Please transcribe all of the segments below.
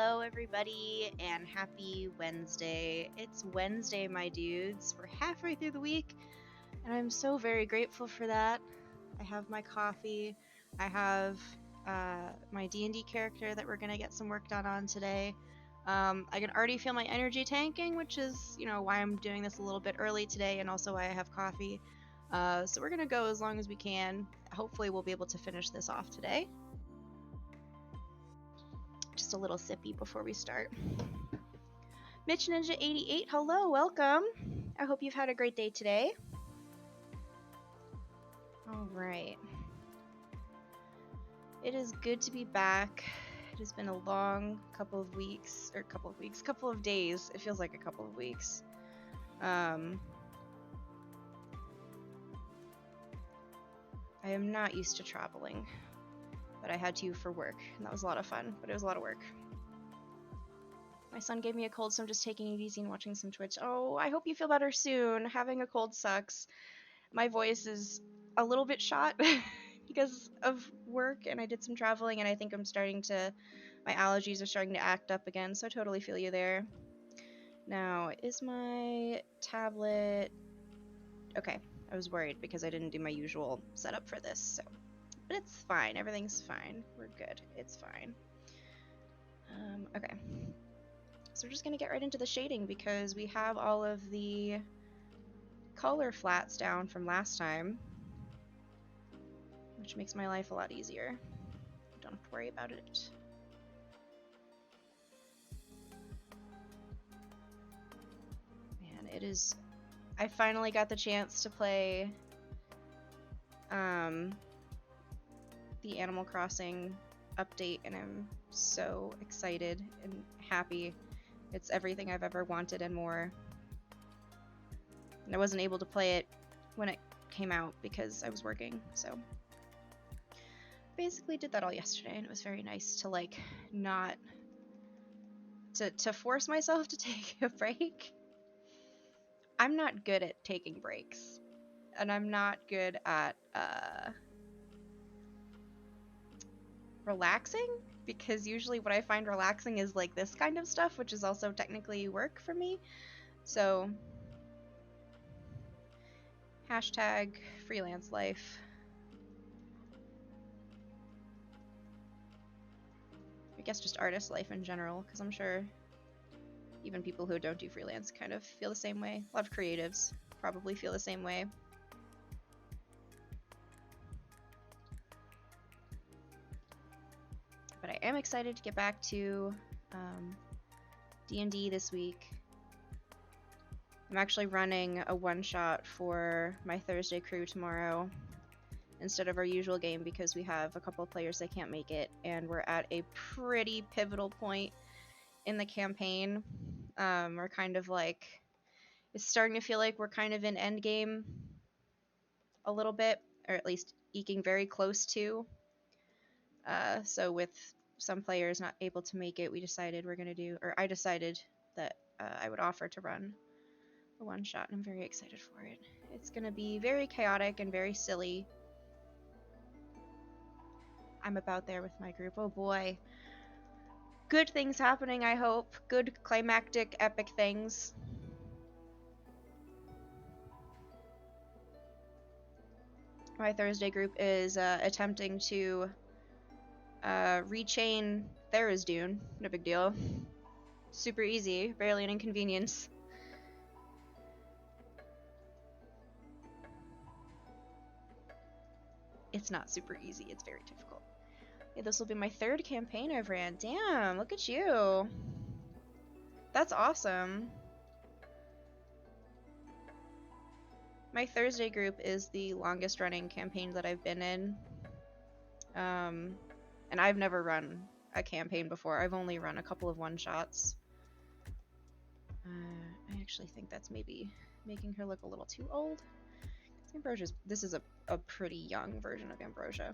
Hello, everybody, and happy Wednesday. It's Wednesday, my dudes. We're halfway through the week, and I'm so very grateful for that. I have my coffee. I have my D&D character that we're going to get some work done on today. I can already feel my energy tanking, which is, why I'm doing this a little bit early today, and also why I have coffee. So we're going to go as long as we can. Hopefully we'll be able to finish this off today. Just a little sippy before we start. Mitch Ninja 88, hello, welcome. I hope you've had a great day today. All right. It is good to be back. It has been a long couple of days. It feels like a couple of weeks. I am not used to traveling, but I had to for work, and that was a lot of fun, but it was a lot of work. My son gave me a cold, so I'm just taking it easy and watching some Twitch. Oh, I hope you feel better soon. Having a cold sucks. My voice is a little bit shot because of work, and I did some traveling, and I think my allergies are starting to act up again, so I totally feel you there. Now, is my tablet... Okay, I was worried because I didn't do my usual setup for this, so... But it's fine. Everything's fine. We're good. It's fine. Okay. So we're just going to get right into the shading because we have all of the color flats down from last time, which makes my life a lot easier. Don't have to worry about it. Man, it is... I finally got the chance to play the Animal Crossing update, and I'm so excited and happy. It's everything I've ever wanted and more. And I wasn't able to play it when it came out because I was working, so basically did that all yesterday, and it was very nice to not to force myself to take a break. I'm not good at taking breaks, and I'm not good at relaxing, because usually what I find relaxing is like this kind of stuff, which is also technically work for me. So hashtag freelance life. I guess just artist life in general, because I'm sure even people who don't do freelance kind of feel the same way. A lot of creatives probably feel the same way. But I am excited to get back to D&D this week. I'm actually running a one-shot for my Thursday crew tomorrow instead of our usual game because we have a couple of players that can't make it, and we're at a pretty pivotal point in the campaign. We're kind of it's starting to feel like we're kind of in endgame a little bit, or at least eking very close to. So with some players not able to make it, I decided that I would offer to run a one-shot, and I'm very excited for it. It's gonna be very chaotic and very silly. I'm about there with my group. Oh boy. Good things happening, I hope. Good climactic, epic things. My Thursday group is attempting to rechain Tharizdun. No big deal. Super easy, barely an inconvenience. It's not super easy, it's very difficult. Okay, this will be my third campaign I've ran. Damn, look at you. That's awesome. My Thursday group is the longest running campaign that I've been in. And I've never run a campaign before. I've only run a couple of one-shots. I actually think that's maybe making her look a little too old. This is a pretty young version of Ambrosia.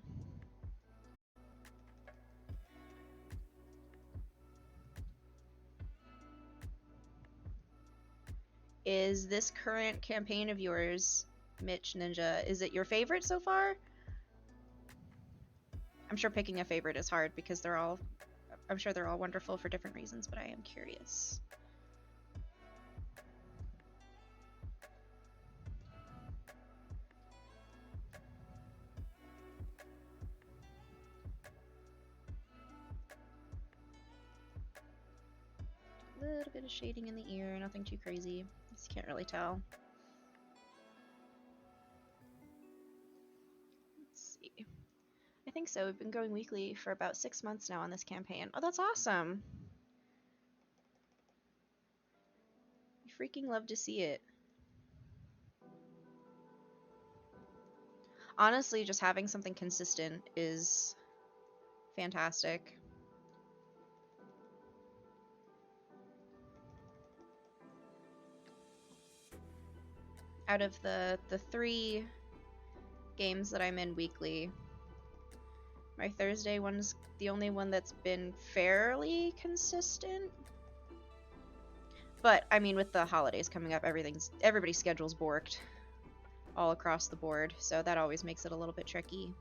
Is this current campaign of yours, Mitch Ninja, is it your favorite so far? I'm sure picking a favorite is hard because they're all I'm sure they're all wonderful for different reasons, but I am curious. A little bit of shading in the ear, nothing too crazy. Just can't really tell. Let's see. I think so. We've been going weekly for about 6 months now on this campaign. Oh, that's awesome! You freaking love to see it. Honestly, just having something consistent is fantastic. Out of the 3 games that I'm in weekly, my Thursday one's the only one that's been fairly consistent. But I mean, with the holidays coming up, everybody's schedule's borked all across the board, so that always makes it a little bit tricky.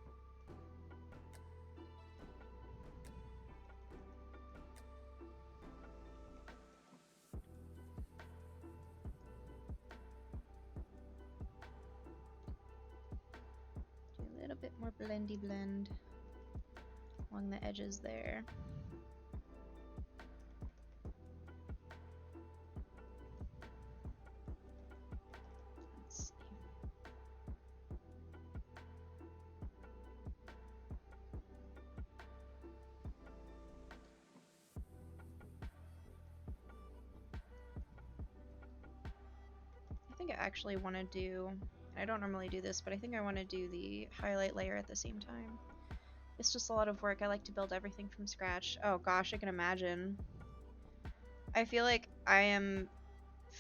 Do a little bit more blendy blend along the edges there. Let's see. I think I actually want to do, I don't normally do this, but I think I want to do the highlight layer at the same time. It's just a lot of work. I like to build everything from scratch. Oh gosh, I can imagine. I feel like I am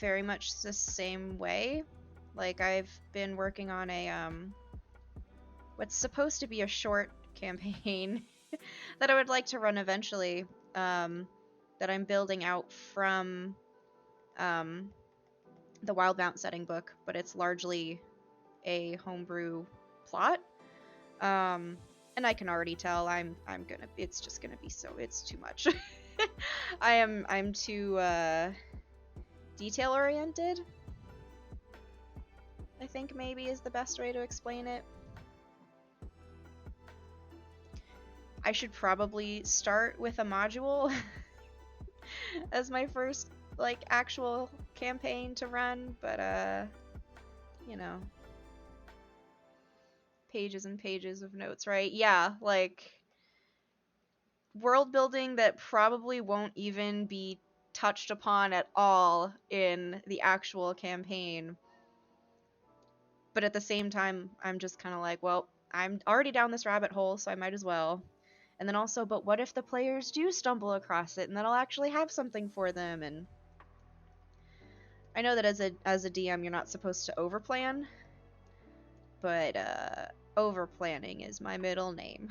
very much the same way. Like, I've been working on a what's supposed to be a short campaign that I would like to run eventually, that I'm building out from the Wild Mount setting book, but it's largely a homebrew plot. And I can already tell it's just gonna be it's too much. I'm too detail oriented, I think maybe is the best way to explain it. I should probably start with a module as my first like actual campaign to run, but you know, pages and pages of notes, right? Yeah, like world building that probably won't even be touched upon at all in the actual campaign. But at the same time, I'm just kind of like, well, I'm already down this rabbit hole, so I might as well. And then also, but what if the players do stumble across it and then I'll actually have something for them? And I know that as a DM, you're not supposed to overplan, but overplanning is my middle name,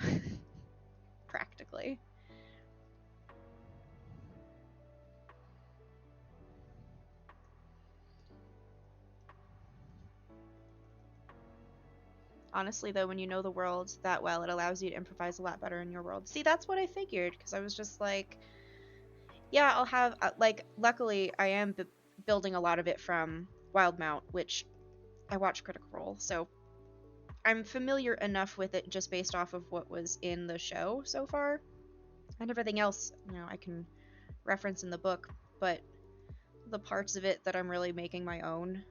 practically. Honestly, though, when you know the world that well, it allows you to improvise a lot better in your world. See, that's what I figured, because I was just like, yeah, I'll have, like, luckily, I am building a lot of it from Wildmount, which I watch Critical Role, so I'm familiar enough with it just based off of what was in the show so far. And everything else, you know, I can reference in the book, but the parts of it that I'm really making my own,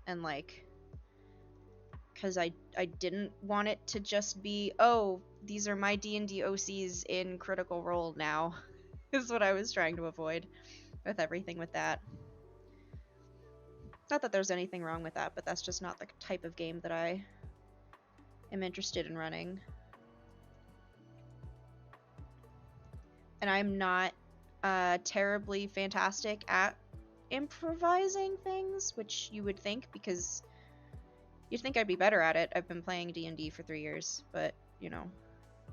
and like, because I didn't want it to just be, oh, these are my D&D OCs in Critical Role now, is what I was trying to avoid with everything with that. Not that there's anything wrong with that, but that's just not the type of game that I am interested in running. And I'm not terribly fantastic at improvising things, which you would think, because you'd think I'd be better at it. I've been playing D&D for 3 years, but, you know,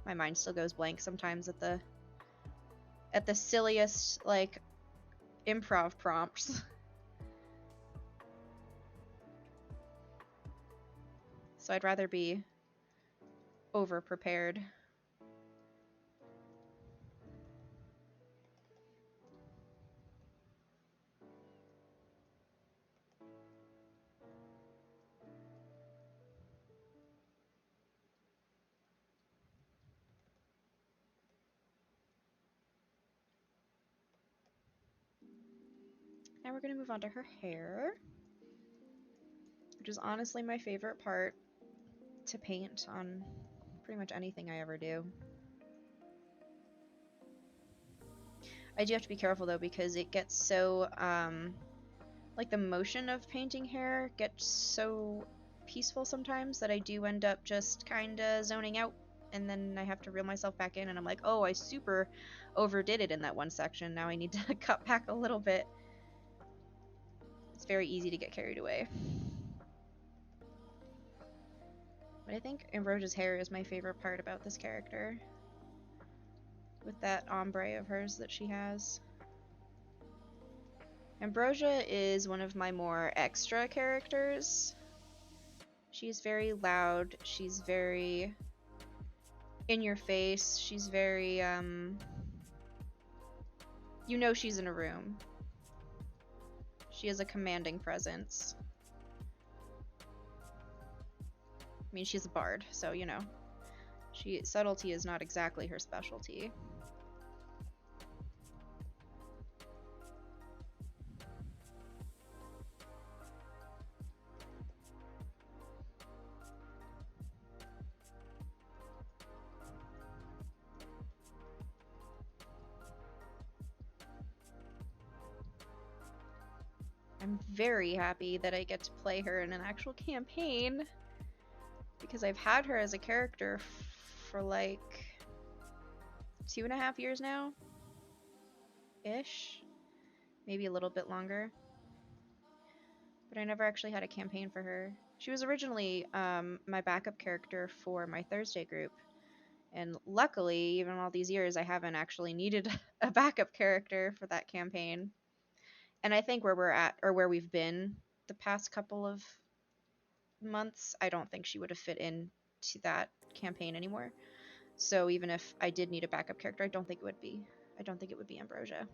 my mind still goes blank sometimes at the silliest, like, improv prompts. So I'd rather be over-prepared. Now we're going to move on to her hair, which is honestly my favorite part to paint on pretty much anything I ever do. I do have to be careful though, because it gets so, like the motion of painting hair gets so peaceful sometimes that I do end up just kinda zoning out, and then I have to reel myself back in, and I'm like, oh, I super overdid it in that one section, now I need to cut back a little bit. It's very easy to get carried away. But I think Ambrosia's hair is my favorite part about this character, with that ombre of hers that she has. Ambrosia is one of my more extra characters. She's very loud, she's very in your face, she's very, you know she's in a room. She has a commanding presence. I mean, she's a bard, so, you know. Subtlety is not exactly her specialty. I'm very happy that I get to play her in an actual campaign, because I've had her as a character for like 2.5 years now, ish, maybe a little bit longer, but I never actually had a campaign for her. She was originally my backup character for my Thursday group, and luckily, even all these years, I haven't actually needed a backup character for that campaign. And I think where we're at, or where we've been the past couple of months, I don't think she would have fit into that campaign anymore. So even if I did need a backup character, I don't think it would be Ambrosia.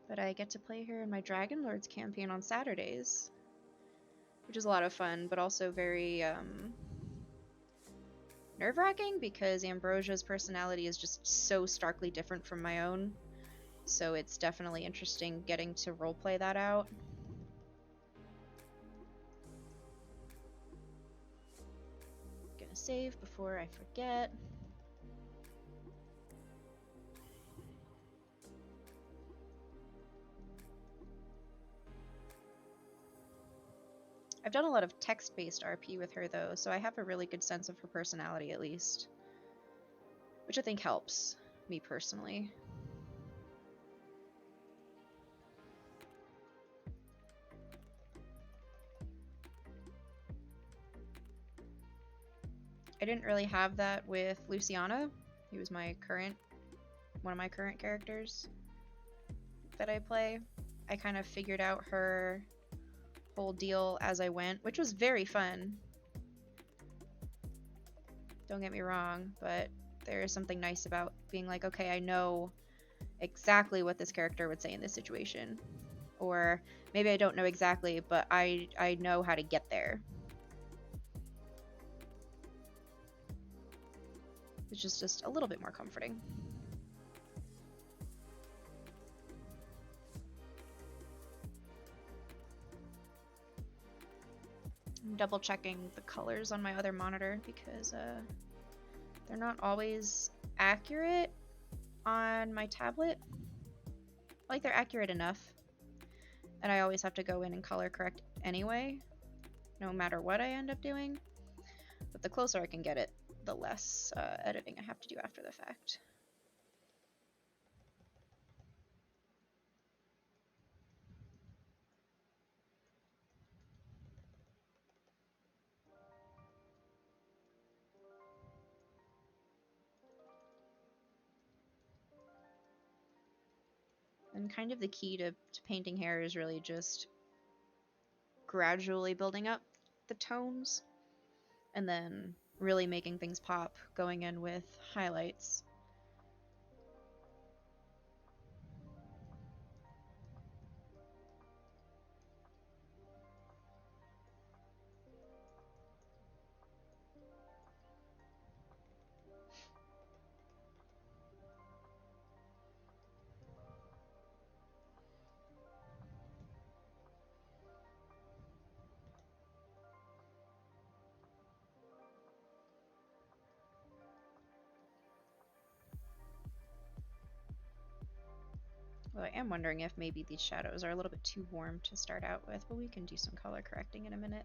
But I get to play her in my Dragon Lords campaign on Saturdays, which is a lot of fun, but also very nerve-wracking, because Ambrosia's personality is just so starkly different from my own. So it's definitely interesting getting to roleplay that out. Gonna save before I forget. I've done a lot of text-based RP with her though, so I have a really good sense of her personality at least, which I think helps me personally. I didn't really have that with Luciana. He was one of my current characters that I play. I kind of figured out her whole deal as I went, which was very fun. Don't get me wrong, but there is something nice about being like, okay, I know exactly what this character would say in this situation. Or maybe I don't know exactly, but I know how to get there. Which is just a little bit more comforting. I'm double checking the colors on my other monitor because they're not always accurate on my tablet. Like, they're accurate enough, and I always have to go in and color correct anyway, no matter what I end up doing. But the closer I can get it, the less editing I have to do after the fact. And kind of the key to painting hair is really just gradually building up the tones, and then really making things pop, going in with highlights. Well, I am wondering if maybe these shadows are a little bit too warm to start out with, but we can do some color correcting in a minute.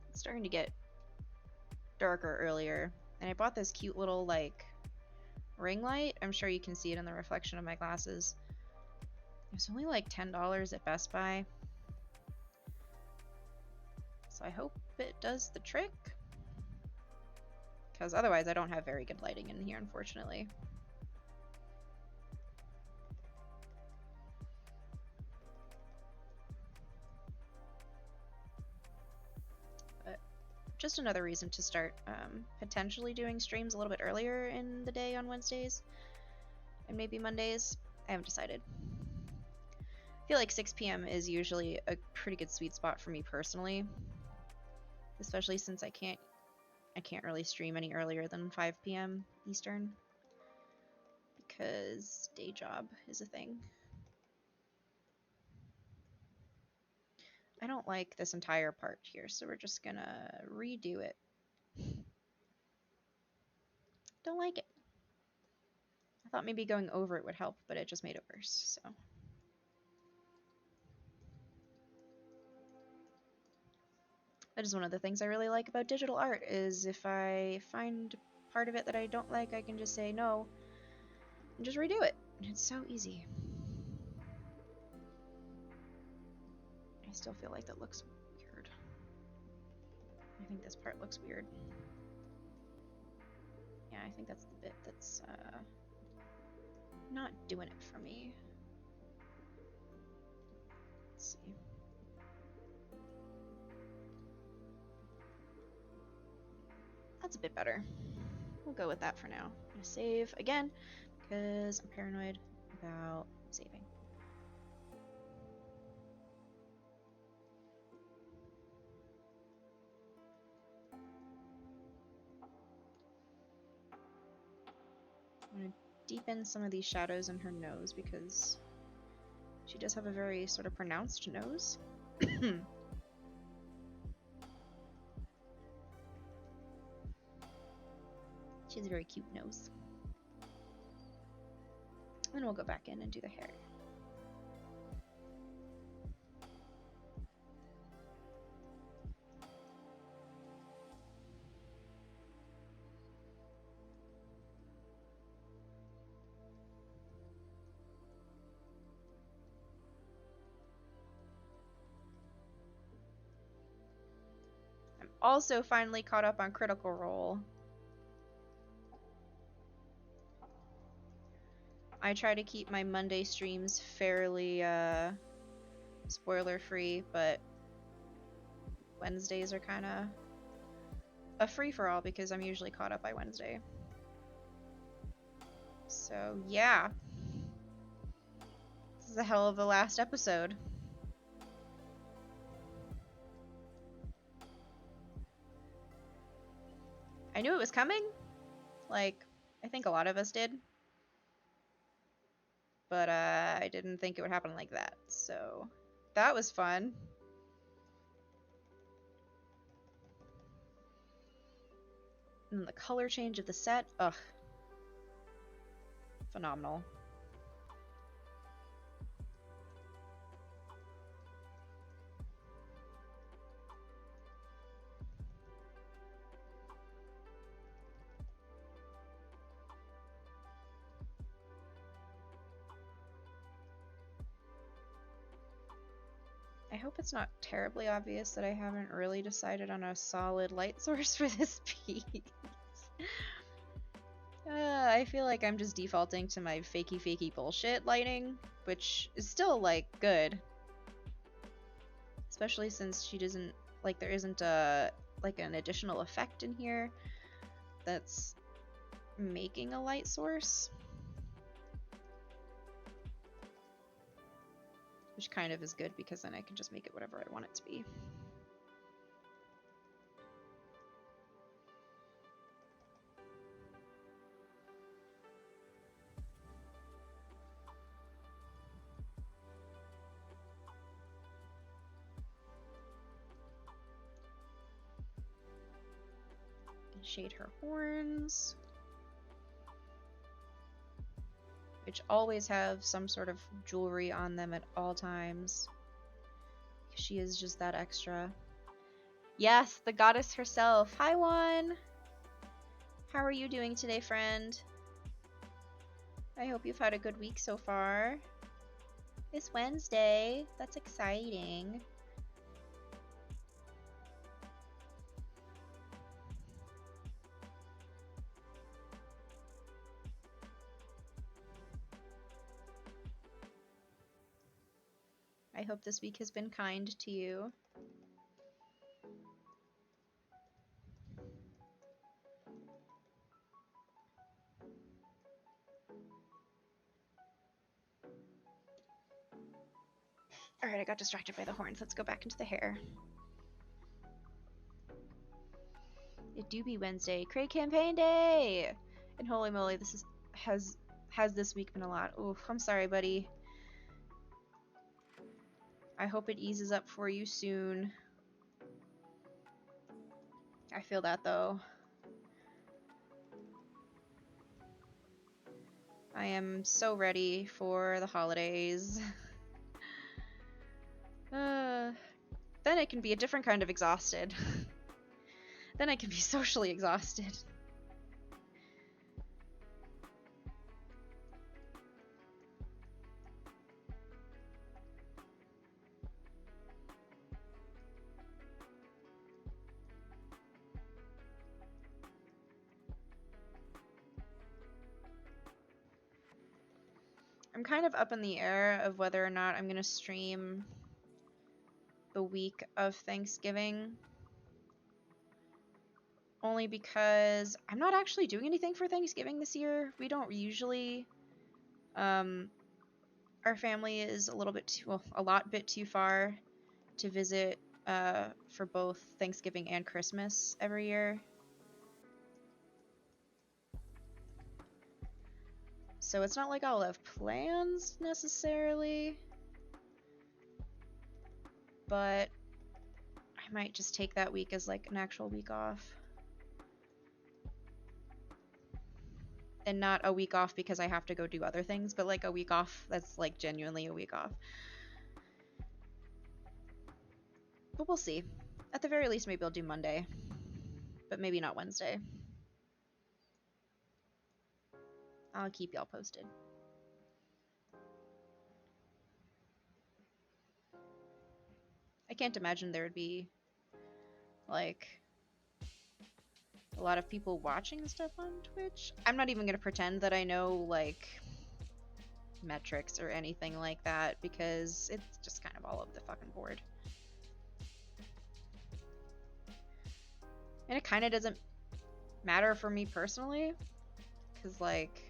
It's starting to get darker earlier, and I bought this cute little, like, ring light. I'm sure you can see it in the reflection of my glasses. It was only like $10 at Best Buy. So I hope it does the trick. Because otherwise I don't have very good lighting in here, unfortunately. But just another reason to start potentially doing streams a little bit earlier in the day on Wednesdays. And maybe Mondays. I haven't decided. I feel like 6 p.m. is usually a pretty good sweet spot for me personally. Especially since I can't really stream any earlier than 5 p.m. Eastern. Because day job is a thing. I don't like this entire part here, so we're just gonna redo it. Don't like it. I thought maybe going over it would help, but it just made it worse, so. That is one of the things I really like about digital art, is if I find part of it that I don't like, I can just say no, and just redo it. It's so easy. I still feel like that looks weird. I think this part looks weird. Yeah, I think that's the bit that's not doing it for me. Let's see. That's a bit better. We'll go with that for now. I'm gonna save again because I'm paranoid about saving. I'm gonna deepen some of these shadows in her nose because she does have a very sort of pronounced nose. She has a very cute nose. And we'll go back in and do the hair. I'm also finally caught up on Critical Role. I try to keep my Monday streams fairly spoiler free, but Wednesdays are kind of a free-for-all because I'm usually caught up by Wednesday. So yeah, this is a hell of a last episode. I knew it was coming, like I think a lot of us did, but I didn't think it would happen like that, so that was fun. And the color change of the set, ugh, phenomenal. I hope it's not terribly obvious that I haven't really decided on a solid light source for this piece. I feel like I'm just defaulting to my fakey bullshit lighting, which is still, like, good. Especially since she doesn't, like, there isn't a, like, an additional effect in here that's making a light source. Which kind of is good because then I can just make it whatever I want it to be. Shade her horns, which always have some sort of jewelry on them at all times. She is just that extra. Yes, the goddess herself. Hi, Juan. How are you doing today, friend? I hope you've had a good week so far. It's Wednesday. That's exciting. I hope this week has been kind to you. Alright, I got distracted by the horns. Let's go back into the hair. It do be Wednesday. Great campaign day! And holy moly, this is has this week been a lot. Oof, I'm sorry, buddy. I hope it eases up for you soon. I feel that, though. I am so ready for the holidays. Then I can be a different kind of exhausted. Then I can be socially exhausted. I'm kind of up in the air of whether or not I'm going to stream the week of Thanksgiving. Only because I'm not actually doing anything for Thanksgiving this year. We don't usually. Our family is a little bit too, well, a lot bit too far to visit for both Thanksgiving and Christmas every year. So it's not like I'll have plans necessarily, but I might just take that week as like an actual week off. And not a week off because I have to go do other things, but like a week off that's like genuinely a week off. But we'll see. At the very least, maybe I'll do Monday, but maybe not Wednesday. I'll keep y'all posted. I can't imagine there would be like a lot of people watching stuff on Twitch. I'm not even gonna pretend that I know like metrics or anything like that because it's just kind of all over the fucking board. And it kind of doesn't matter for me personally because like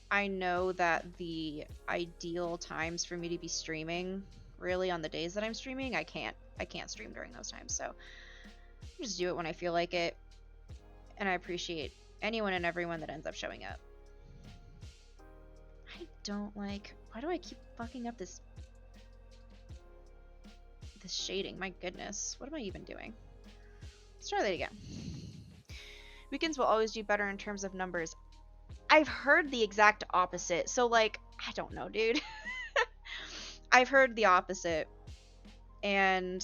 I know that the ideal times for me to be streaming, really on the days that I'm streaming, I can't stream during those times. So I just do it when I feel like it. And I appreciate anyone and everyone that ends up showing up. I don't like, why do I keep fucking up this shading? My goodness, what am I even doing? Let's try that again. Weekends will always do better in terms of numbers. I've heard the exact opposite. So like, I don't know, dude. I've heard the opposite. And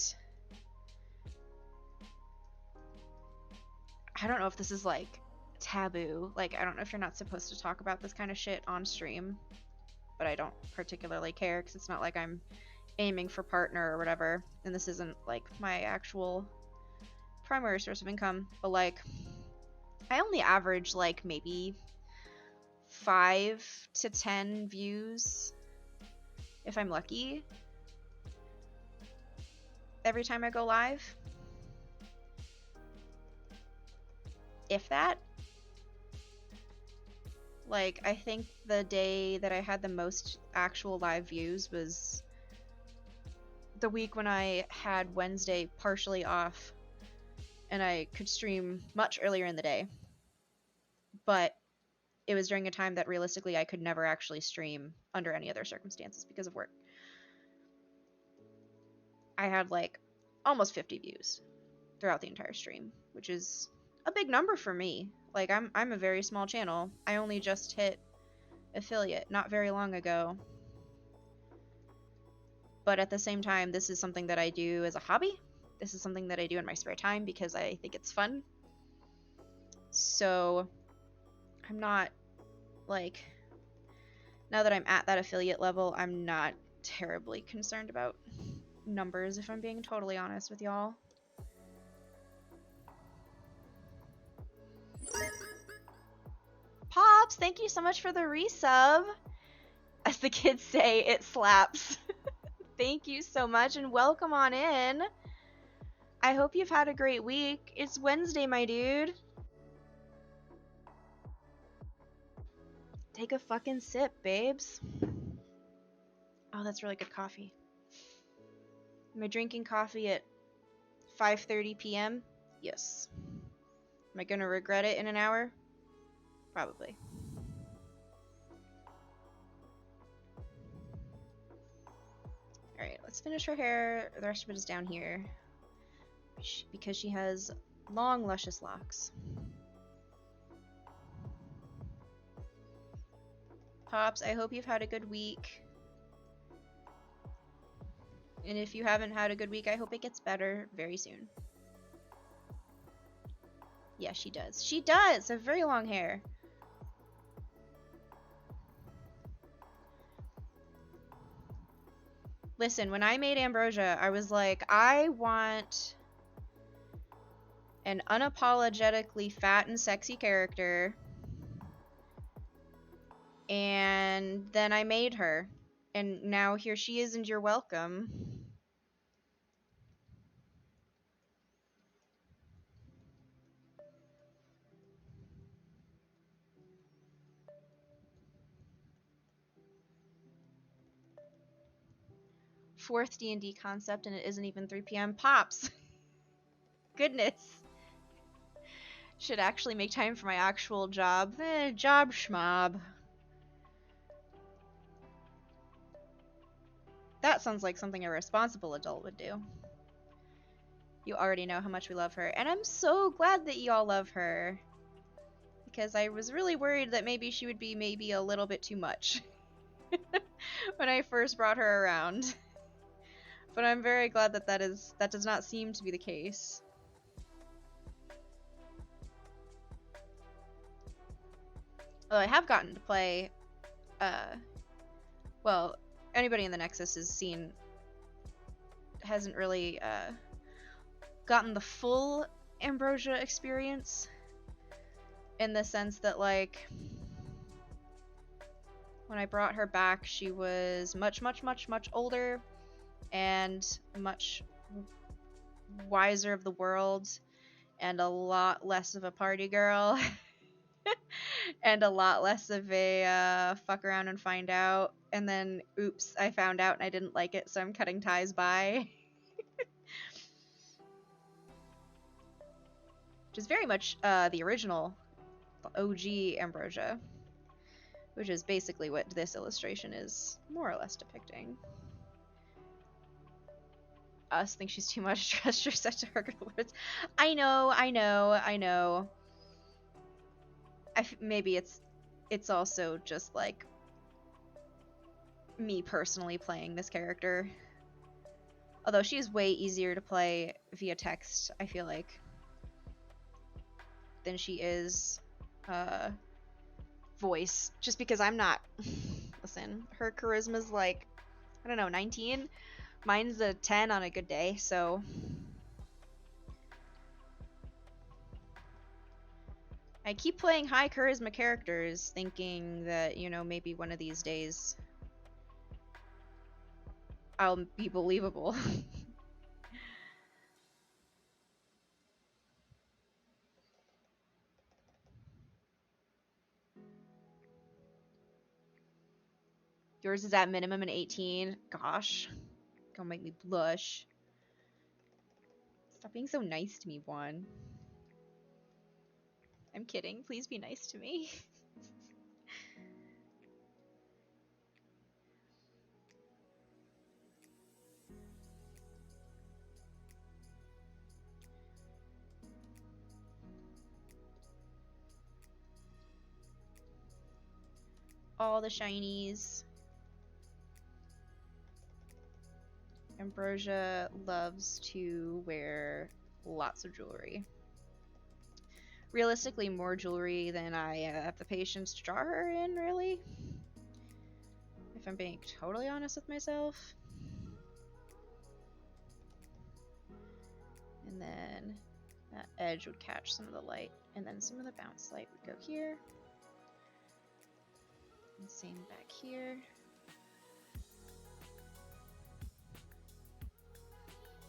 I don't know if this is like taboo. Like, I don't know if you're not supposed to talk about this kind of shit on stream, but I don't particularly care because it's not like I'm aiming for partner or whatever. And this isn't like my actual primary source of income, but like I only average like maybe 5 to 10 views if I'm lucky every time I go live. If that. Like, I think the day that I had the most actual live views was the week when I had Wednesday partially off and I could stream much earlier in the day. But it was during a time that realistically I could never actually stream under any other circumstances because of work. I had like almost 50 views throughout the entire stream, which is a big number for me. Like, I'm a very small channel. I only just hit affiliate not very long ago. But at the same time, this is something that I do as a hobby. This is something that I do in my spare time because I think it's fun. So I'm not, like, now that I'm at that affiliate level, I'm not terribly concerned about numbers, if I'm being totally honest with y'all. Pops, thank you so much for the resub. As the kids say, it slaps. Thank you so much and welcome on in. I hope you've had a great week. It's Wednesday, my dude. Take a fucking sip, babes. Oh, that's really good coffee. Am I drinking coffee at 5:30 p.m.? Yes. Am I gonna regret it in an hour? Probably. Alright, let's finish her hair. The rest of it is down here. Because she has long, luscious locks. Pops, I hope you've had a good week. And if you haven't had a good week, I hope it gets better very soon. Yeah, she does. She does! Have very long hair. Listen, when I made Ambrosia, I was like, I want an unapologetically fat and sexy character. And then I made her. And now here she is, and you're welcome. Fourth D&D concept, and it isn't even 3 p.m. Pops! Goodness. Should actually make time for my actual job. Job schmob. That sounds like something a responsible adult would do. You already know how much we love her, and I'm so glad that you all love her. Because I was really worried that maybe she would be maybe a little bit too much when I first brought her around. But I'm very glad that that does not seem to be the case. Although I have gotten to play, well, anybody in the Nexus hasn't really gotten the full Ambrosia experience, in the sense that, like, when I brought her back, she was much, much, much, much older and much wiser of the world and a lot less of a party girl and a lot less of a fuck around and find out, and then oops, I found out and I didn't like it, so I'm cutting ties bye. Which is very much the original OG Ambrosia, which is basically what this illustration is more or less depicting. Us think she's too much. Trust your set to her good words. I know. Maybe it's also just like me personally playing this character. Although she is way easier to play via text, I feel like, than she is voice. Just because I'm not. Listen, her charisma's like, I don't know, 19? Mine's a 10 on a good day, so. I keep playing high charisma characters, thinking that, you know, maybe one of these days I'll be believable. Yours is at minimum an 18. Gosh. Don't make me blush. Stop being so nice to me, Juan. I'm kidding. Please be nice to me. all the shinies. Ambrosia loves to wear lots of jewelry. Realistically, more jewelry than I have the patience to draw her in, really. If I'm being totally honest with myself. And then that edge would catch some of the light, and then some of the bounce light would go here. And same back here.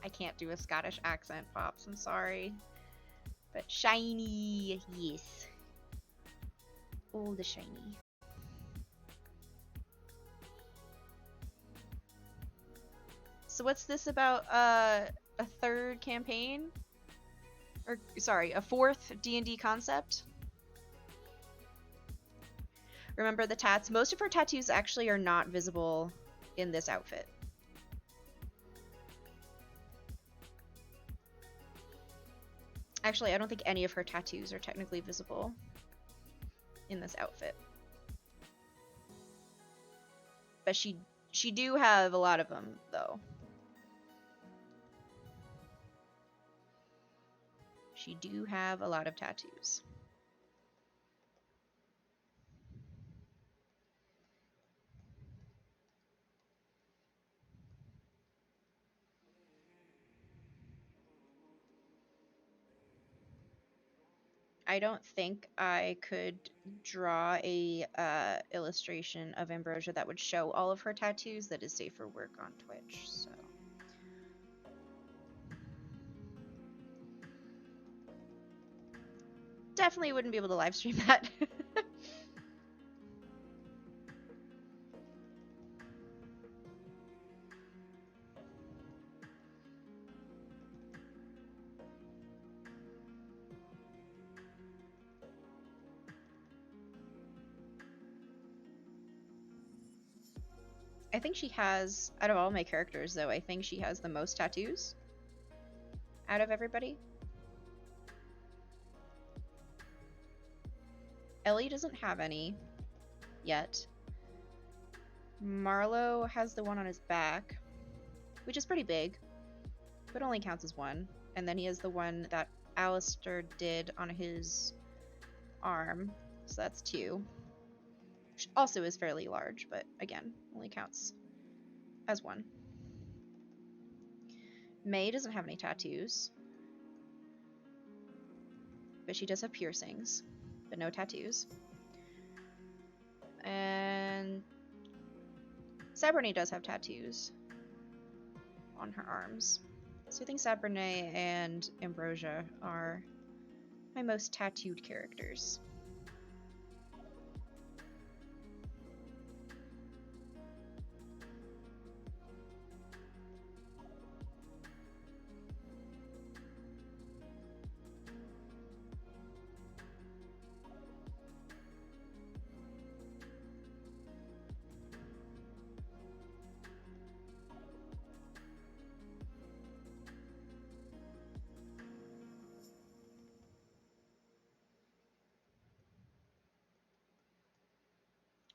I can't do a Scottish accent, Pops, I'm sorry. But shiny, yes. All the shiny. So what's this about, a third campaign? Or, sorry, a fourth D&D concept? Remember the tats? Most of her tattoos actually are not visible in this outfit. Actually, I don't think any of her tattoos are technically visible in this outfit. But she do have a lot of them, though. She do have a lot of tattoos. I don't think I could draw a illustration of Ambrosia that would show all of her tattoos that is safe for work on Twitch, so. Definitely wouldn't be able to live stream that. I think she has, out of all my characters though, I think she has the most tattoos out of everybody. Ellie doesn't have any yet. Marlowe has the one on his back, which is pretty big, but only counts as one. And then he has the one that Alistair did on his arm, so that's two. Which also is fairly large, but again, only counts as one. May doesn't have any tattoos, but she does have piercings, but no tattoos. And Sabrina does have tattoos on her arms. So I think Sabrina and Ambrosia are my most tattooed characters.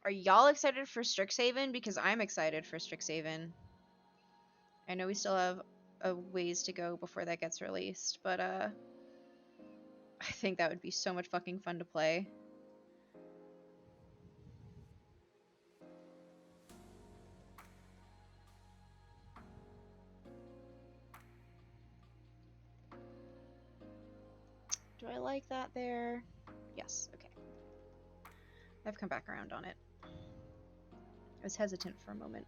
Are y'all excited for Strixhaven? Because I'm excited for Strixhaven. I know we still have a ways to go before that gets released, but I think that would be so much fucking fun to play. Do I like that there? Yes, okay. I've come back around on it. I was hesitant for a moment.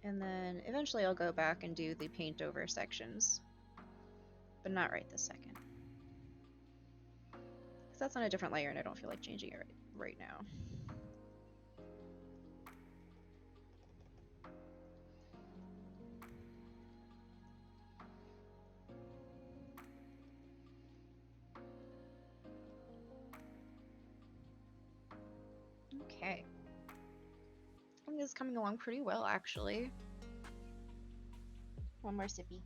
And then eventually I'll go back and do the paint over sections, but not right this second. Because that's on a different layer and I don't feel like changing it right now. Okay. I think this is coming along pretty well, actually. One more sippy.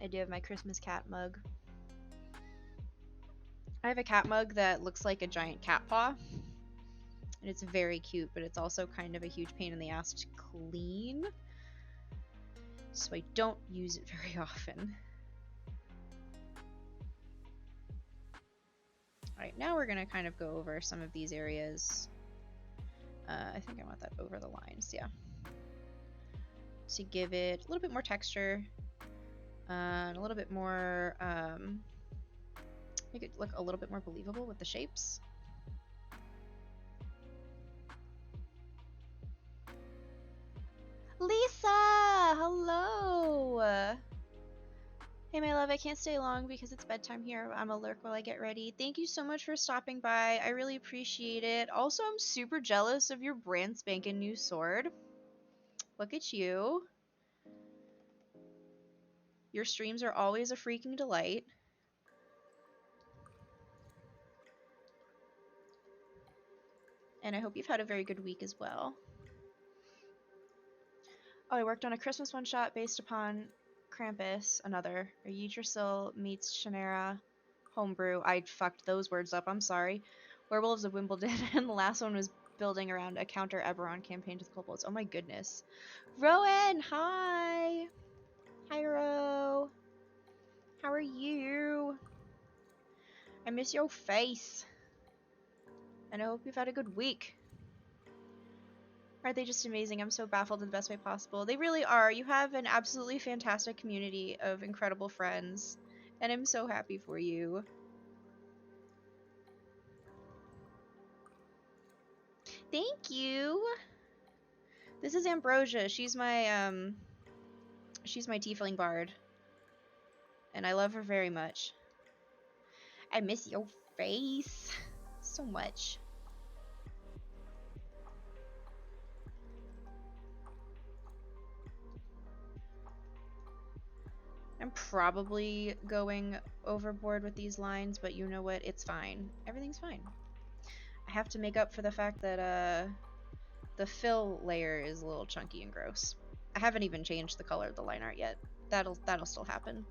I do have my Christmas cat mug. I have a cat mug that looks like a giant cat paw. And it's very cute, but it's also kind of a huge pain in the ass to clean. So I don't use it very often. Alright, now we're going to kind of go over some of these areas. I think I want that over the lines, yeah. To give it a little bit more texture. And a little bit more, make it look a little bit more believable with the shapes. Lisa! Hello! Hey my love, I can't stay long because it's bedtime here. I'm a lurk while I get ready. Thank you so much for stopping by. I really appreciate it. Also, I'm super jealous of your brand spanking new sword. Look at you. Your streams are always a freaking delight. And I hope you've had a very good week as well. Oh, I worked on a Christmas one-shot based upon Krampus, another. A Yggdrasil meets Shannara homebrew. I fucked those words up, I'm sorry. Werewolves of Wimbledon, and the last one was building around a counter Eberron campaign to the kobolds. Oh my goodness. Rowan, hi! Hi, Ro. How are you? I miss your face. And I hope you've had a good week. Aren't they just amazing? I'm so baffled in the best way possible. They really are. You have an absolutely fantastic community of incredible friends. And I'm so happy for you. Thank you! This is Ambrosia. She's my Tiefling bard. And I love her very much. I miss your face so much. I'm probably going overboard with these lines, but you know what? It's fine. Everything's fine. I have to make up for the fact that the fill layer is a little chunky and gross. I haven't even changed the color of the line art yet. That'll still happen.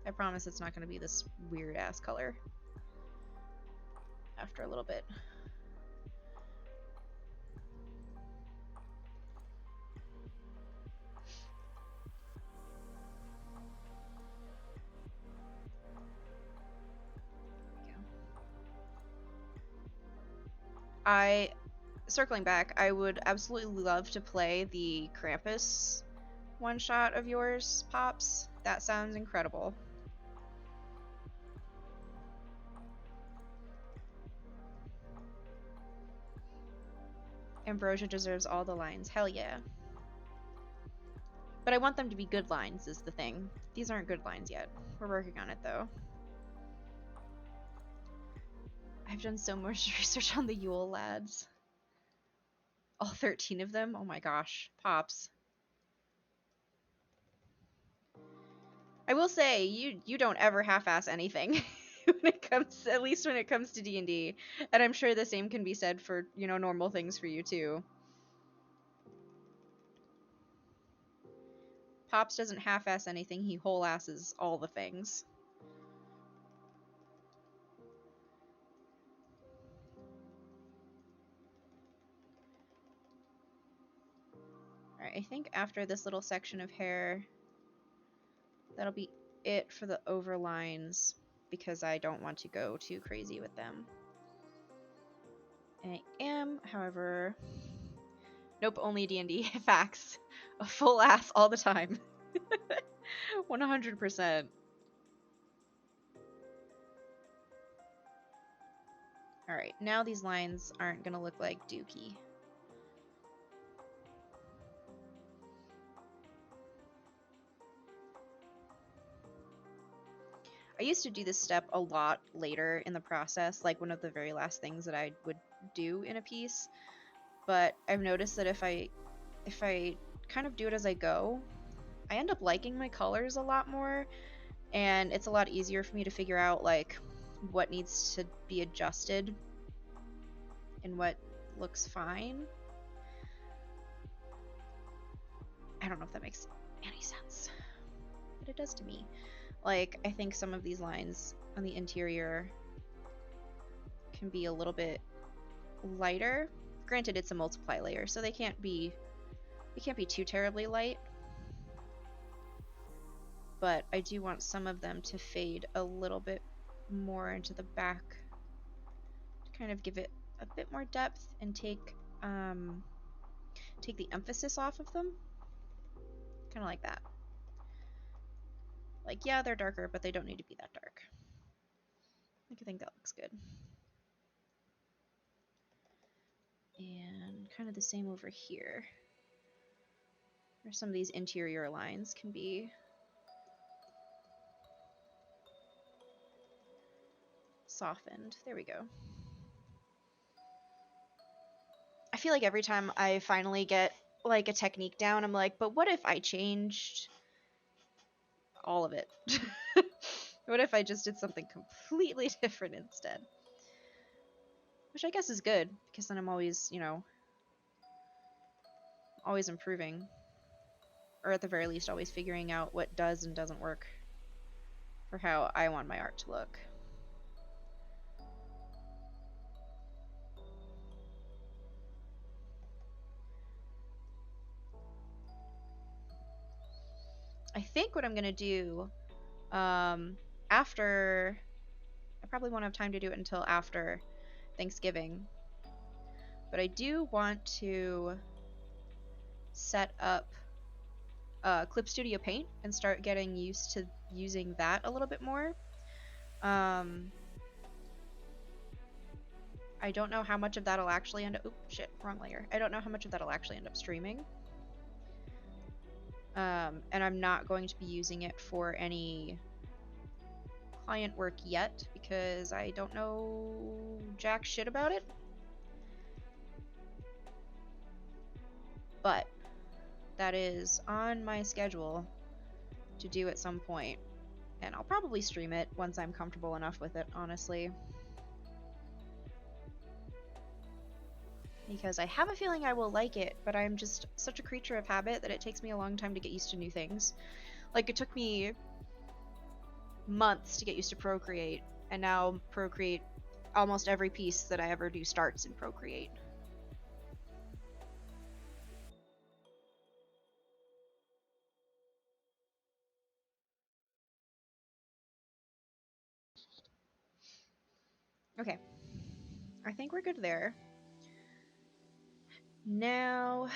I promise it's not going to be this weird ass color after a little bit. Circling back, I would absolutely love to play the Krampus one-shot of yours, Pops. That sounds incredible. Ambrosia deserves all the lines. Hell yeah. But I want them to be good lines is the thing. These aren't good lines yet. We're working on it though. I've done so much research on the Yule lads. All 13 of them? Oh my gosh. Pops. I will say, you don't ever half-ass anything. At least when it comes to D&D. And I'm sure the same can be said for, you know, normal things for you too. Pops doesn't half-ass anything, he whole-asses all the things. Alright, I think after this little section of hair, that'll be it for the overlines, because I don't want to go too crazy with them. And I am, however... Nope, only D&D. Facts. A full ass all the time. 100%. Alright, now these lines aren't gonna look like Dookie. I used to do this step a lot later in the process, like one of the very last things that I would do in a piece. But I've noticed that if I kind of do it as I go, I end up liking my colors a lot more, and it's a lot easier for me to figure out like what needs to be adjusted and what looks fine. don't know if that makes any sense, but it does to me. Like, I think some of these lines on the interior can be a little bit lighter. Granted, it's a multiply layer, so they can't be too terribly light. But I do want some of them to fade a little bit more into the back to kind of give it a bit more depth and take the emphasis off of them. Kind of like that. Like, yeah, they're darker, but they don't need to be that dark. I think that looks good. And kind of the same over here. Where some of these interior lines can be softened. There we go. I feel like every time I finally get like a technique down, I'm like, but what if I changed all of it? What if I just did something completely different instead? Which I guess is good, because then I'm always, you know, always improving. Or at the very least, always figuring out what does and doesn't work for how I want my art to look. I think what I'm going to do after... I probably won't have time to do it until after Thanksgiving. But I do want to set up Clip Studio Paint and start getting used to using that a little bit more. I don't know how much of that'll actually end up... Oop, shit, wrong layer. I don't know how much of that'll actually end up streaming. And I'm not going to be using it for any client work yet because I don't know jack shit about it. But that is on my schedule to do at some point, and I'll probably stream it once I'm comfortable enough with it, honestly. Because I have a feeling I will like it, but I'm just such a creature of habit that it takes me a long time to get used to new things. Like, it took me months to get used to Procreate, and now Procreate, almost every piece that I ever do starts in Procreate. Okay, I think we're good there. Now,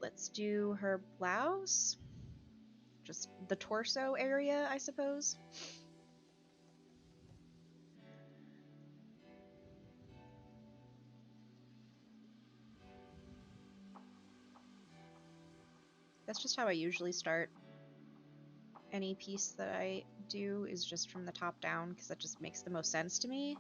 let's do her blouse. Just the torso area, I suppose. That's just how I usually start any piece that I do, is just from the top down, because that just makes the most sense to me.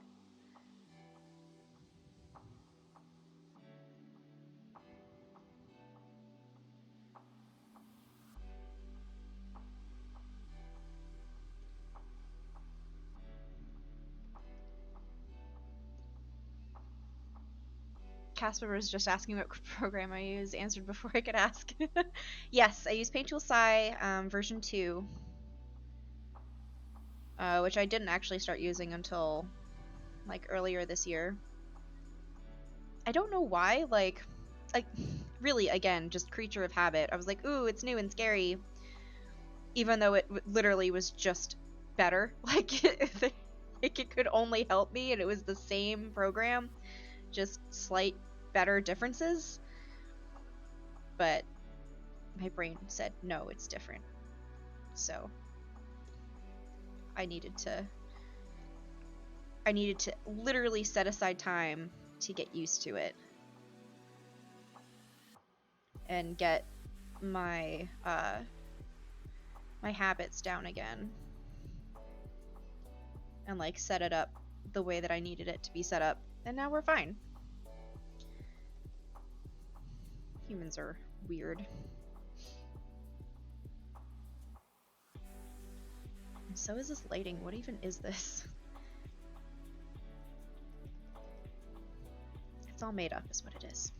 Casper was just asking what program I use, answered before I could ask. Yes, I use Paint Tool Sai version 2, which I didn't actually start using until like earlier this year. I don't know why, like really, again, just creature of habit. I was like, ooh, it's new and scary, even though it literally was just better. Like, it could only help me, and it was the same program, just slight better differences. But my brain said, no, it's different. So I needed to literally set aside time to get used to it and get my my habits down again, and like set it up the way that I needed it to be set up, and now we're fine. Humans are weird. And so is this lighting. What even is this? It's all made up is what it is.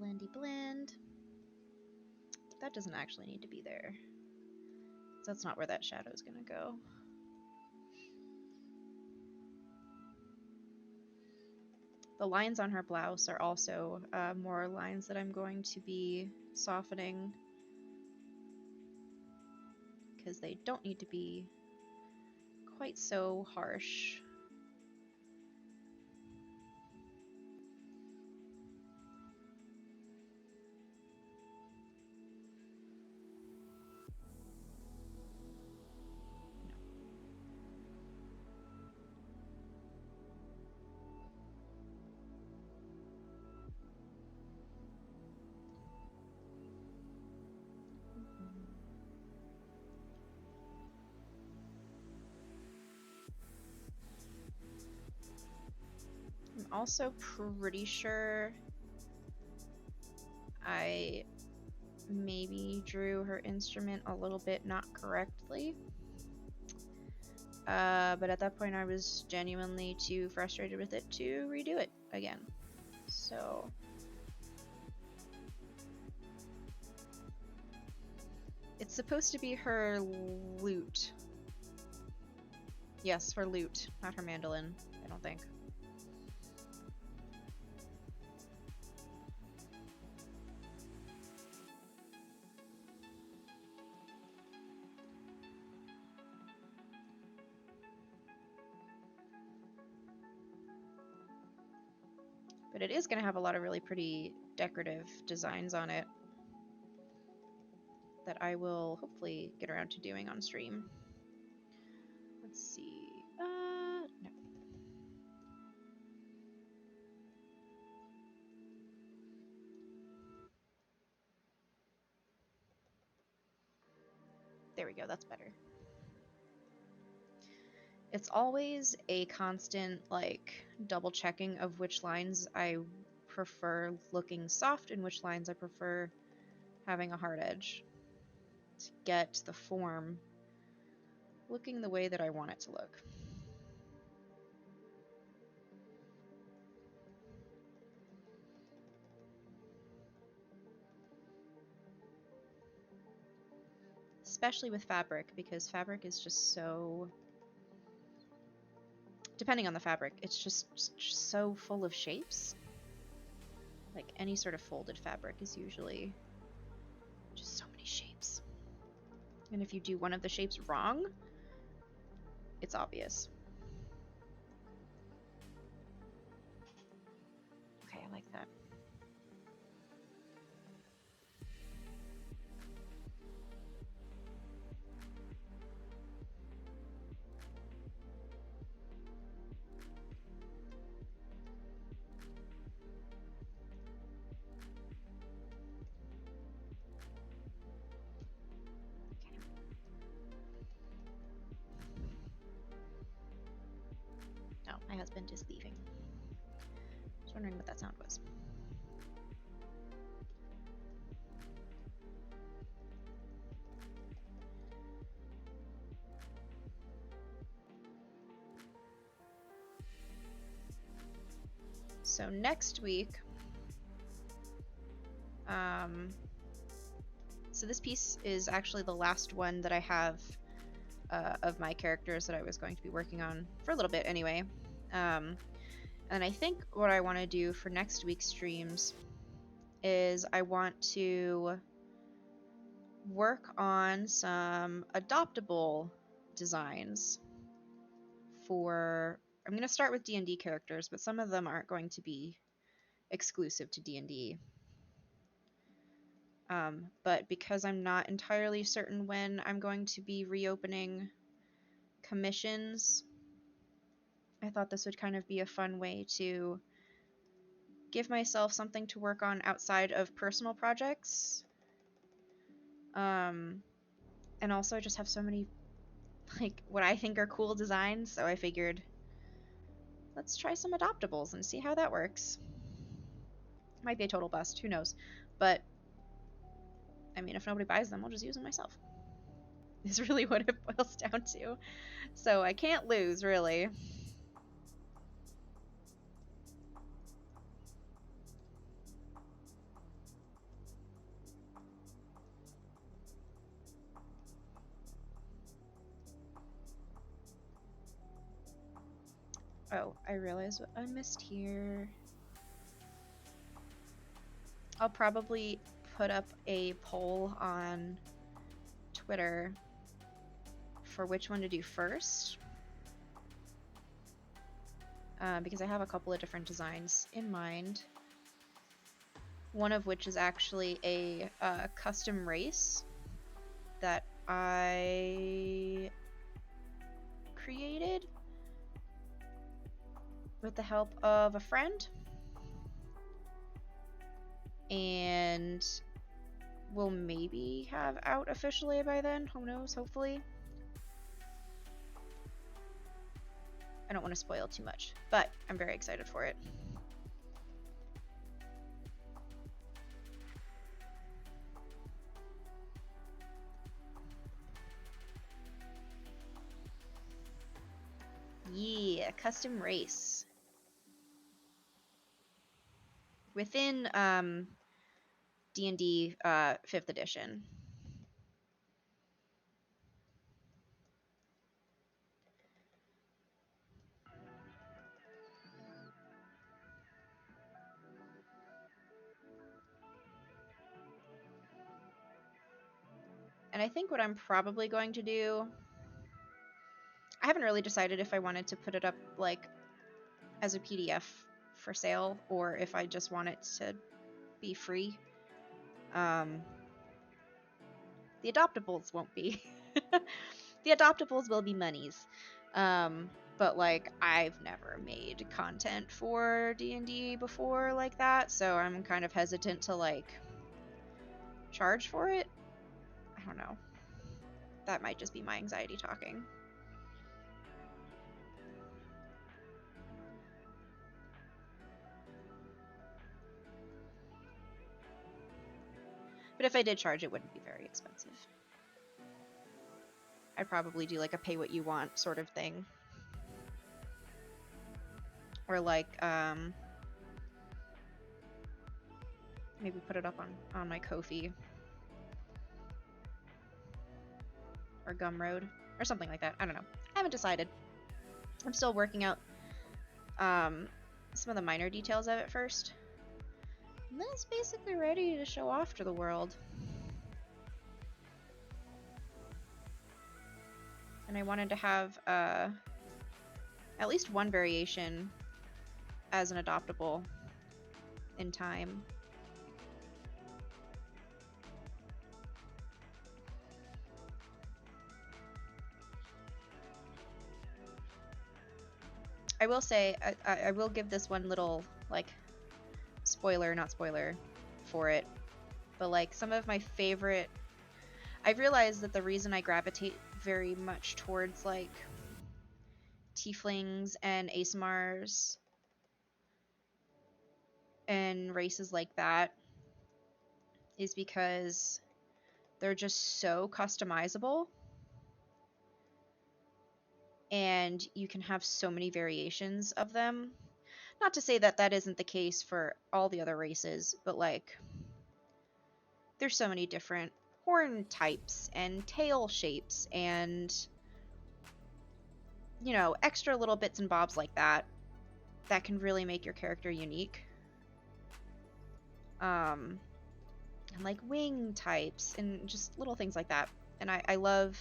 Blendy blend. That doesn't actually need to be there. So that's not where that shadow is gonna go. The lines on her blouse are also more lines that I'm going to be softening because they don't need to be quite so harsh. I'm also pretty sure I maybe drew her instrument a little bit not correctly. But at that point I was genuinely too frustrated with it to redo it again. So it's supposed to be her lute. Yes, her lute, not her mandolin, I don't think. But it is going to have a lot of really pretty decorative designs on it that I will hopefully get around to doing on stream. Let's see. No. There we go, that's better. It's always a constant, like, double checking of which lines I prefer looking soft and which lines I prefer having a hard edge to get the form looking the way that I want it to look. Especially with fabric, because fabric is just so... Depending on the fabric, it's just so full of shapes. Like, any sort of folded fabric is usually just so many shapes. And if you do one of the shapes wrong, it's obvious. Okay, I like that. Oh, my husband is leaving. I was wondering what that sound was. So next week, so this piece is actually the last one that I have of my characters that I was going to be working on for a little bit anyway. And I think what I want to do for next week's streams is I want to work on some adoptable designs for... I'm going to start with D&D characters, but some of them aren't going to be exclusive to D&D. But because I'm not entirely certain when I'm going to be reopening commissions, I thought this would kind of be a fun way to give myself something to work on outside of personal projects. And also just have so many, like, what I think are cool designs, so I figured, let's try some adoptables and see how that works. Might be a total bust, who knows. But, I mean, if nobody buys them, I'll just use them myself. Is really what it boils down to. So I can't lose, really. Oh, I realize what I missed here. I'll probably put up a poll on Twitter for which one to do first. Because I have a couple of different designs in mind. One of which is actually a custom race that I created with the help of a friend. And we'll maybe have out officially by then. Who knows? Hopefully. I don't want to spoil too much, but I'm very excited for it. Yeah, custom race. Within D&D 5th edition. And I think what I'm probably going to do, I haven't really decided if I wanted to put it up like as a PDF for sale or if I just want it to be free. The adoptables won't be. The adoptables will be monies. But like I've never made content for D&D before like that, so I'm kind of hesitant to like charge for it. I don't know. That might just be my anxiety talking. But if I did charge, it wouldn't be very expensive. I'd probably do like a pay what you want sort of thing. Or like, maybe put it up on my Ko-fi. Or Gumroad. Or something like that. I don't know. I haven't decided. I'm still working out some of the minor details of it first. And then it's basically ready to show off to the world. And I wanted to have at least one variation as an adoptable in time. I will say, I will give this one little, like, spoiler, not spoiler, for it. But, like, some of my favorite... I've realized that the reason I gravitate very much towards, like, Tieflings and ASMRs and races like that is because they're just so customizable. And you can have so many variations of them. Not to say that that isn't the case for all the other races, but like there's so many different horn types and tail shapes and, you know, extra little bits and bobs like that that can really make your character unique. And like wing types and just little things like that. And I love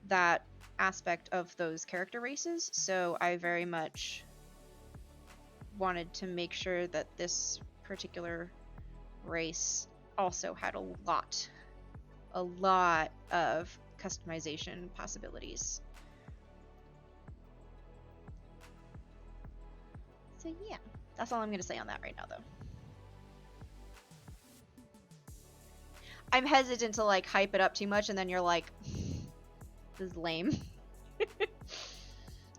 that aspect of those character races, so I very much wanted to make sure that this particular race also had a lot of customization possibilities. So yeah, that's all I'm gonna say on that right now though. I'm hesitant to like hype it up too much and then you're like, this is lame.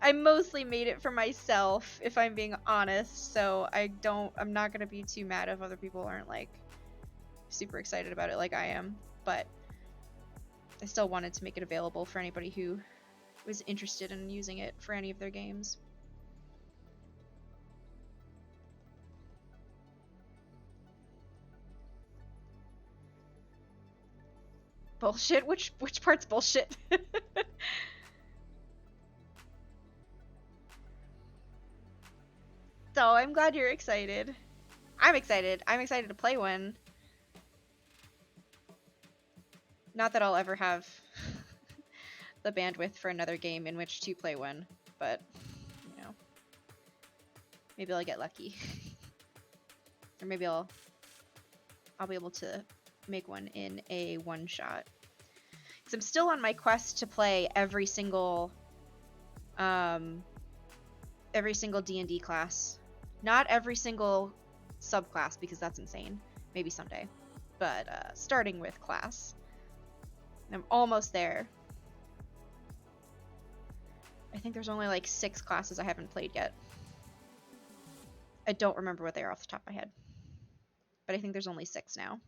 I mostly made it for myself, if I'm being honest, so I'm not gonna be too mad if other people aren't like super excited about it like I am, but I still wanted to make it available for anybody who was interested in using it for any of their games. Bullshit? Which part's bullshit? So I'm glad you're excited. I'm excited. I'm excited to play one. Not that I'll ever have the bandwidth for another game in which to play one, but, you know, maybe I'll get lucky. Or maybe I'll be able to make one in a one-shot. Because I'm still on my quest to play every single D&D class. Not every single subclass, because that's insane. Maybe someday. But starting with class. I'm almost there. I think there's only like 6 classes I haven't played yet. I don't remember what they are off the top of my head. But I think there's only 6 now.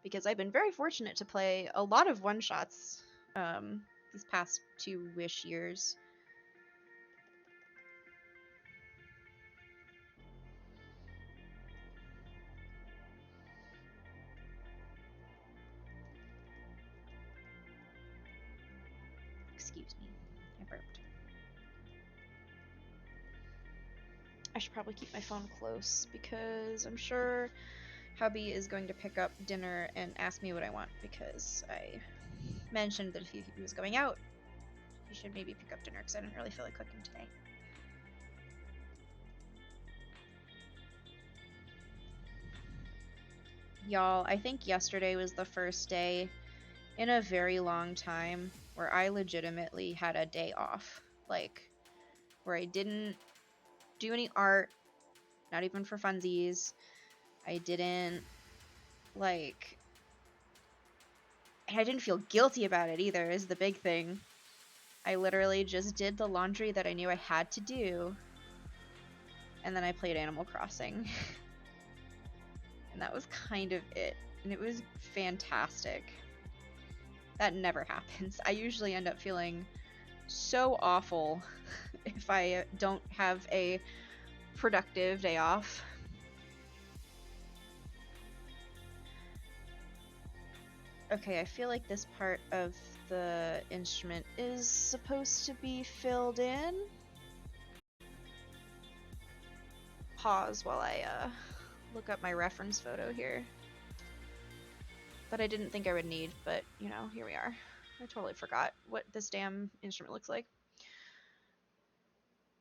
Because I've been very fortunate to play a lot of one-shots these past 2-ish years. Excuse me, I burped. I should probably keep my phone close because I'm sure hubby is going to pick up dinner and ask me what I want, because I mentioned that if he was going out, he should maybe pick up dinner because I didn't really feel like cooking today. Y'all, I think yesterday was the first day in a very long time where I legitimately had a day off. Like, where I didn't do any art, not even for funsies. I didn't, like, and I didn't feel guilty about it either, is the big thing. I literally just did the laundry that I knew I had to do, and then I played Animal Crossing. And that was kind of it. And it was fantastic. That never happens. I usually end up feeling so awful if I don't have a productive day off. Okay, I feel like this part of the instrument is supposed to be filled in. Pause while I look up my reference photo here. That I didn't think I would need, but, you know, here we are. I totally forgot what this damn instrument looks like.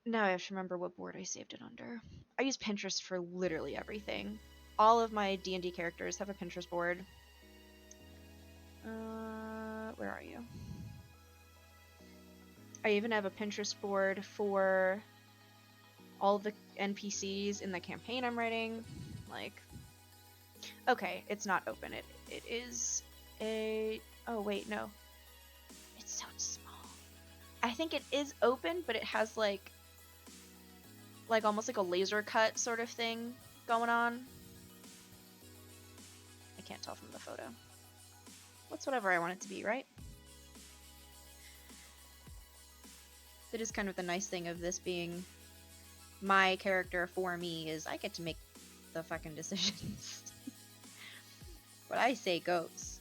Now I have to remember what board I saved it under. I use Pinterest for literally everything. All of my D&D characters have a Pinterest board. Where are you? I even have a Pinterest board for all the NPCs in the campaign I'm writing. Like, okay, it's not open. It is a... Oh, wait, no. It's so small. I think it is open, but it has, like almost like a laser cut sort of thing going on. I can't tell from the photo. What's whatever I want it to be, right? That is kind of the nice thing of this being my character for me, is I get to make the fucking decisions. What I say goes.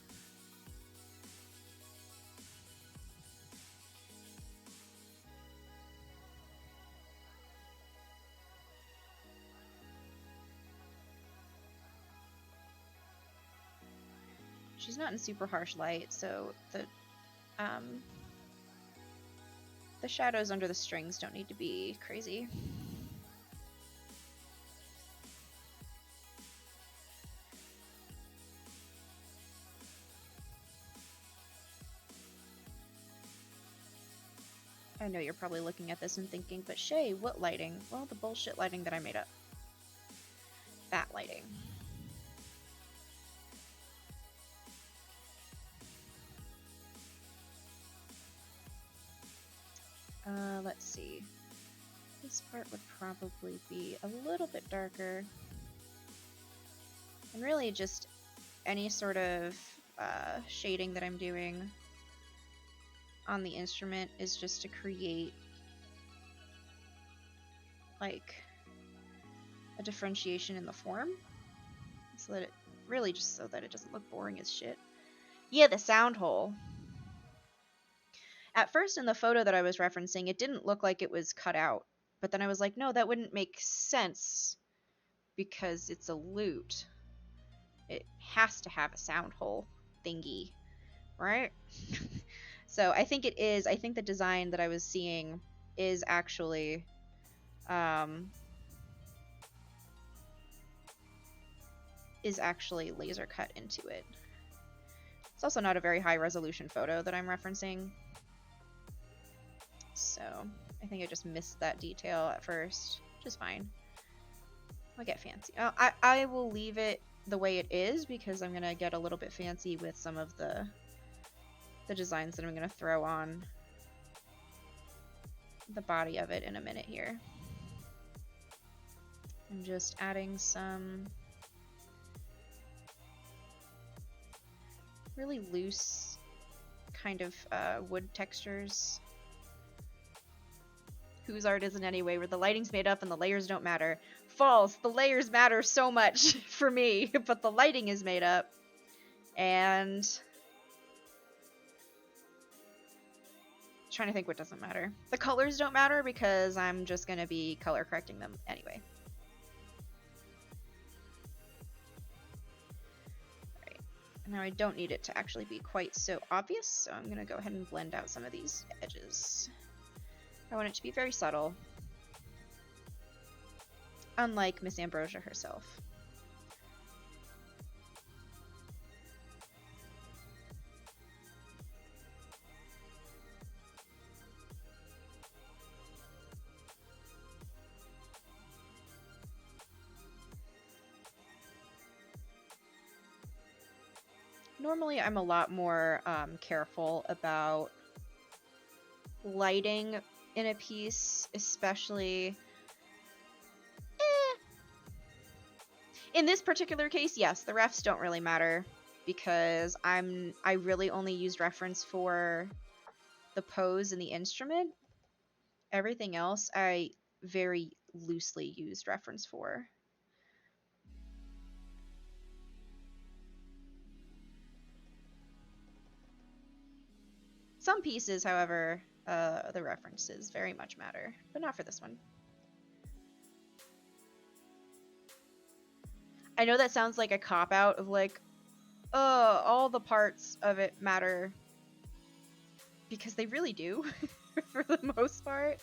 She's not in super harsh light, so the shadows under the strings don't need to be crazy. I know you're probably looking at this and thinking, but Shay, what lighting? Well, the bullshit lighting that I made up. That lighting. Let's see. This part would probably be a little bit darker. And really just any sort of shading that I'm doing on the instrument is just to create like a differentiation in the form, so that really just so that it doesn't look boring as shit. Yeah, the sound hole. At first in the photo that I was referencing, it didn't look like it was cut out. But then I was like, no, that wouldn't make sense because it's a lute. It has to have a sound hole thingy, right? So I think it is. I think the design that I was seeing is actually laser cut into it. It's also not a very high resolution photo that I'm referencing. So I think I just missed that detail at first, which is fine. I'll get fancy. I will leave it the way it is because I'm gonna get a little bit fancy with some of the designs that I'm gonna throw on the body of it in a minute here. I'm just adding some really loose kind of wood textures. Whose art isn't anyway, where the lighting's made up and the layers don't matter. False. The layers matter so much for me, but the lighting is made up. And trying to think what doesn't matter. The colors don't matter because I'm just going to be color correcting them anyway. Alright. Now I don't need it to actually be quite so obvious, so I'm going to go ahead and blend out some of these edges. I want it to be very subtle. Unlike Miss Ambrosia herself. Normally I'm a lot more careful about lighting in a piece, especially in this particular case. Yes, the refs don't really matter because I really only used reference for the pose and the instrument. Everything else I very loosely used reference for. Some pieces, however, the references very much matter, but not for this one. I know that sounds like a cop-out of like, all the parts of it matter, because they really do, for the most part,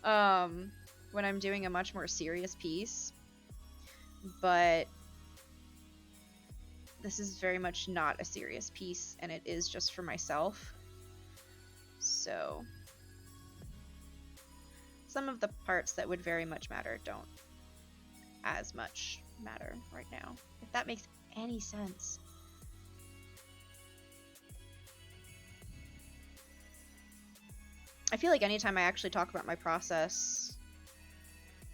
when I'm doing a much more serious piece. But this is very much not a serious piece, and it is just for myself. So some of the parts that would very much matter don't as much matter right now, if that makes any sense. I feel like anytime I actually talk about my process,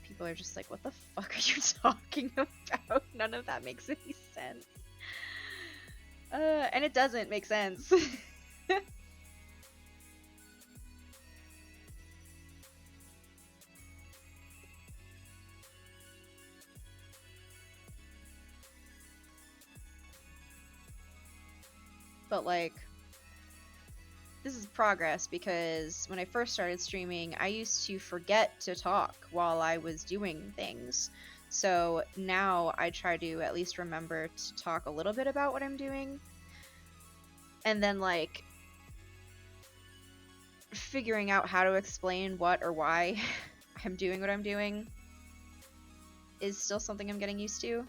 people are just like, what the fuck are you talking about? None of that makes any sense. And it doesn't make sense. But like, this is progress, because when I first started streaming, I used to forget to talk while I was doing things. So now I try to at least remember to talk a little bit about what I'm doing. And then like figuring out how to explain what or why I'm doing what I'm doing is still something I'm getting used to.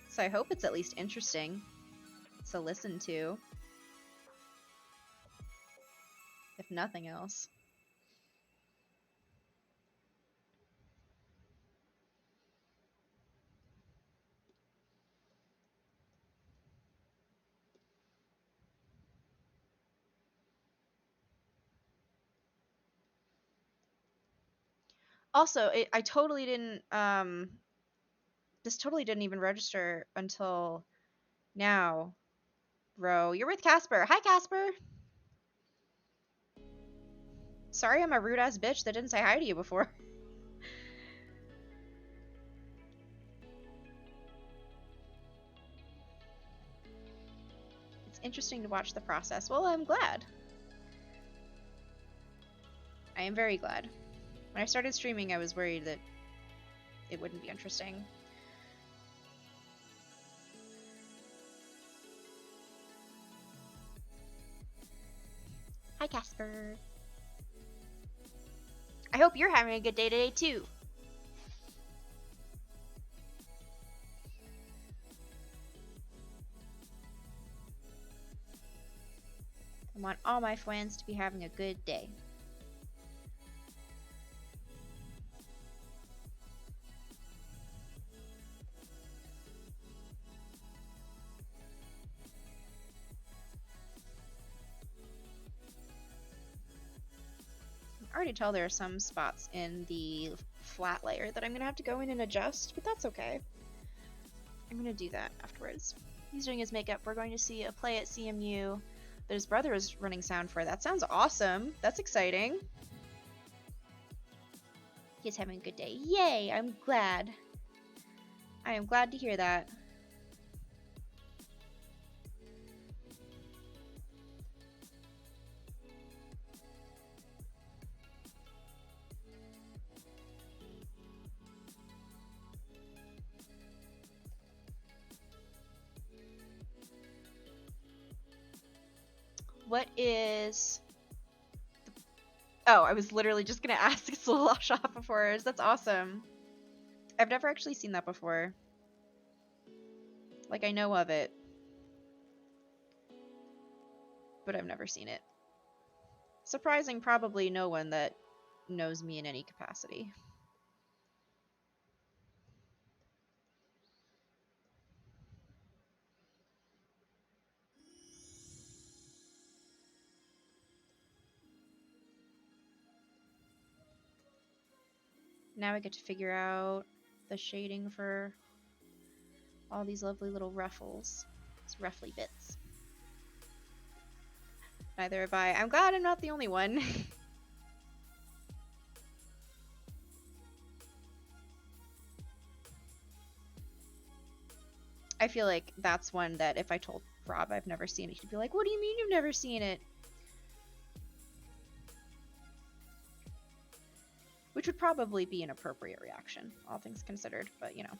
So I hope it's at least interesting to listen to, if nothing else. Also, I totally didn't, this totally didn't even register until now. Ro, you're with Casper. Hi, Casper! Sorry I'm a rude-ass bitch that didn't say hi to you before. It's interesting to watch the process. Well, I'm glad. I am very glad. When I started streaming, I was worried that it wouldn't be interesting. Hi, Casper. I hope you're having a good day today, too. I want all my friends to be having a good day. I can already tell there are some spots in the flat layer that I'm going to have to go in and adjust, but that's okay. I'm going to do that afterwards. He's doing his makeup. We're going to see a play at CMU that his brother is running sound for. That sounds awesome. That's exciting. He's having a good day. Yay! I'm glad. I am glad to hear that. What is... Oh, I was literally just gonna ask Slow Shop before. That's awesome. I've never actually seen that before. Like, I know of it. But I've never seen it. Surprising probably no one that knows me in any capacity. Now I get to figure out the shading for all these lovely little ruffles. These ruffly bits. Neither have I. I'm glad I'm not the only one. I feel like that's one that if I told Rob I've never seen it, he'd be like, what do you mean you've never seen it? Which would probably be an appropriate reaction, all things considered, but you know.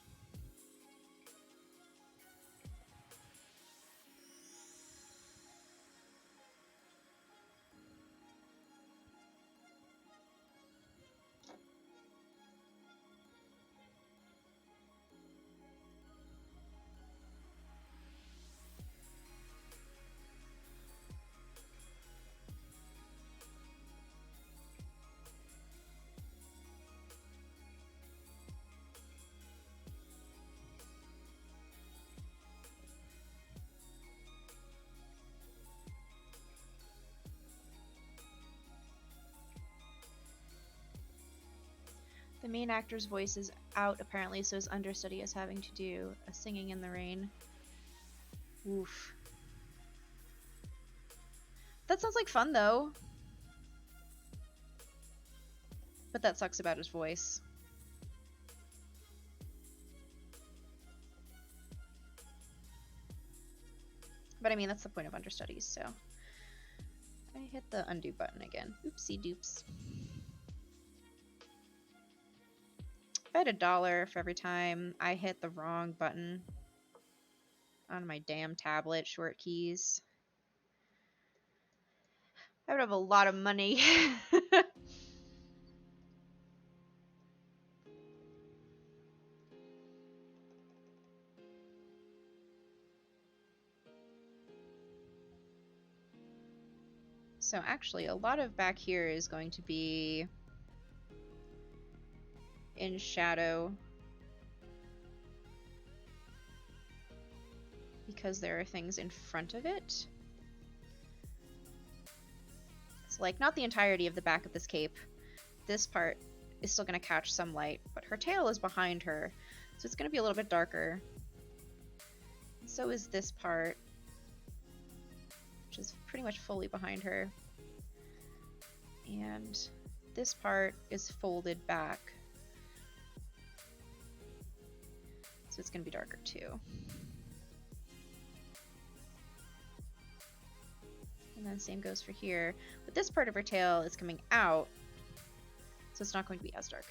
The main actor's voice is out apparently, so his understudy is having to do a singing in the rain. Oof. That sounds like fun though. But that sucks about his voice. But I mean, that's the point of understudies, so. I hit the undo button again. Oopsie doops. I had $1 for every time I hit the wrong button on my damn tablet short keys. I would have a lot of money. So actually, a lot of back here is going to be in shadow because there are things in front of it. So like, not the entirety of the back of this cape. This part is still going to catch some light, but her tail is behind her, so it's going to be a little bit darker. And so is this part, which is pretty much fully behind her. And this part is folded back, so it's going to be darker too. And then same goes for here. But this part of her tail is coming out, so it's not going to be as dark.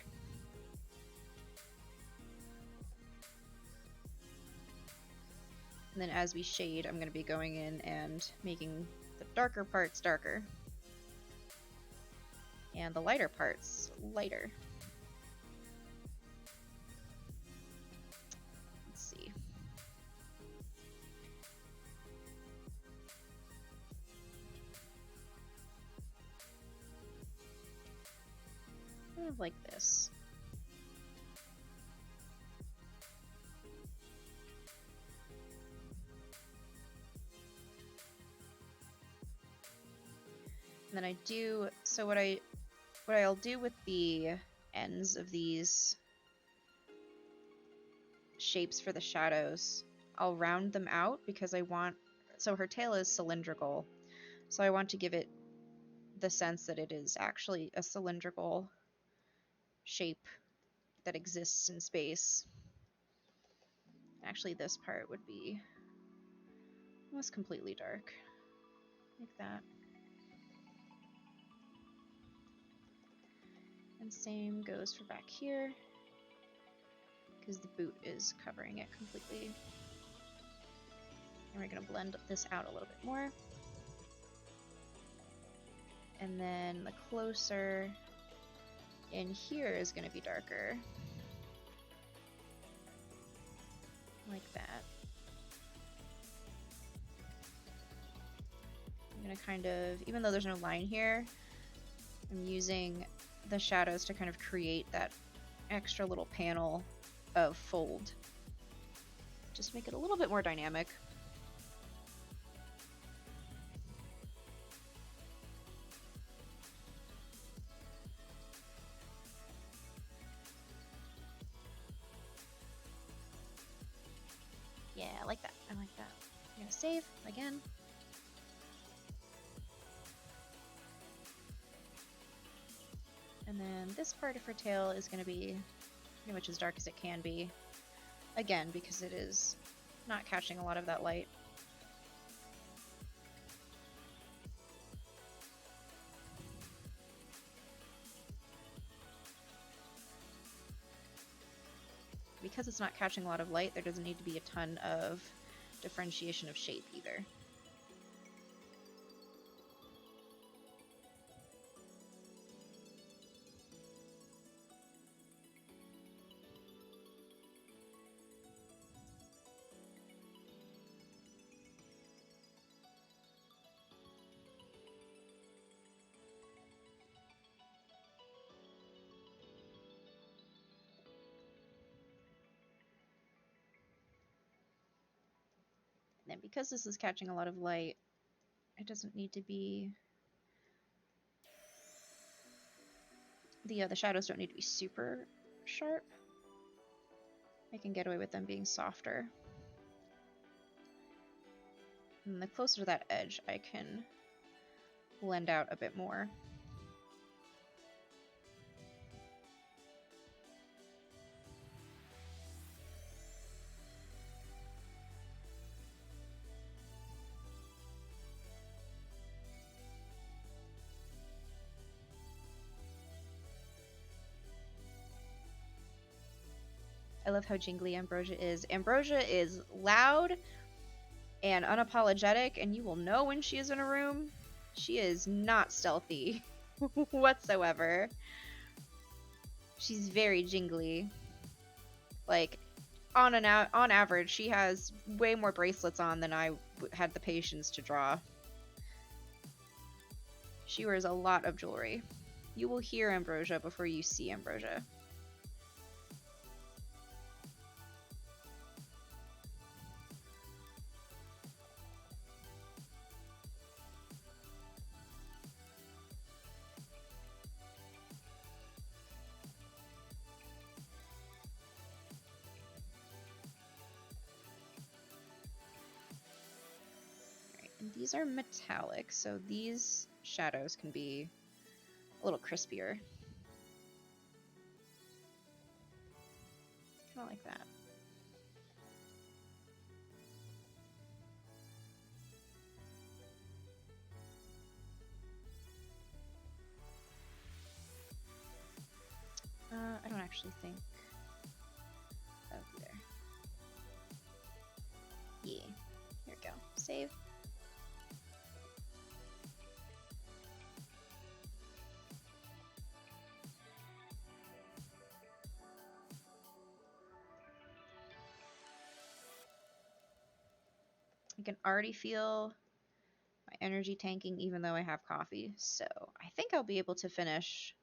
And then as we shade, I'm going to be going in and making the darker parts darker. And the lighter parts lighter. Let's see. Kind of like this. And then I do, so what I'll do with the ends of these shapes for the shadows, I'll round them out because I want, so her tail is cylindrical, so I want to give it the sense that it is actually a cylindrical shape that exists in space. Actually, this part would be almost completely dark, like that. And same goes for back here, because the boot is covering it completely. And we're going to blend this out a little bit more. And then the closer in here is going to be darker. Like that. I'm going to kind of, even though there's no line here, I'm using the shadows to kind of create that extra little panel of fold. Just make it a little bit more dynamic. Yeah, I like that. I like that. I'm gonna save again. And then this part of her tail is going to be pretty much as dark as it can be. Again, because it is not catching a lot of that light. Because it's not catching a lot of light, there doesn't need to be a ton of differentiation of shape either. And because this is catching a lot of light, it doesn't need to be... The shadows don't need to be super sharp. I can get away with them being softer. And the closer to that edge, I can blend out a bit more. I love how jingly Ambrosia is. Ambrosia is loud and unapologetic, and you will know when she is in a room. She is not stealthy whatsoever. She's very jingly. Like, on average, she has way more bracelets on than I had the patience to draw. She wears a lot of jewelry. You will hear Ambrosia before you see Ambrosia. These are metallic, so these shadows can be a little crispier. Kind of like that. I don't actually think that would be there. Yeah, here we go. Save. I can already feel my energy tanking even though I have coffee, so I think I'll be able to finish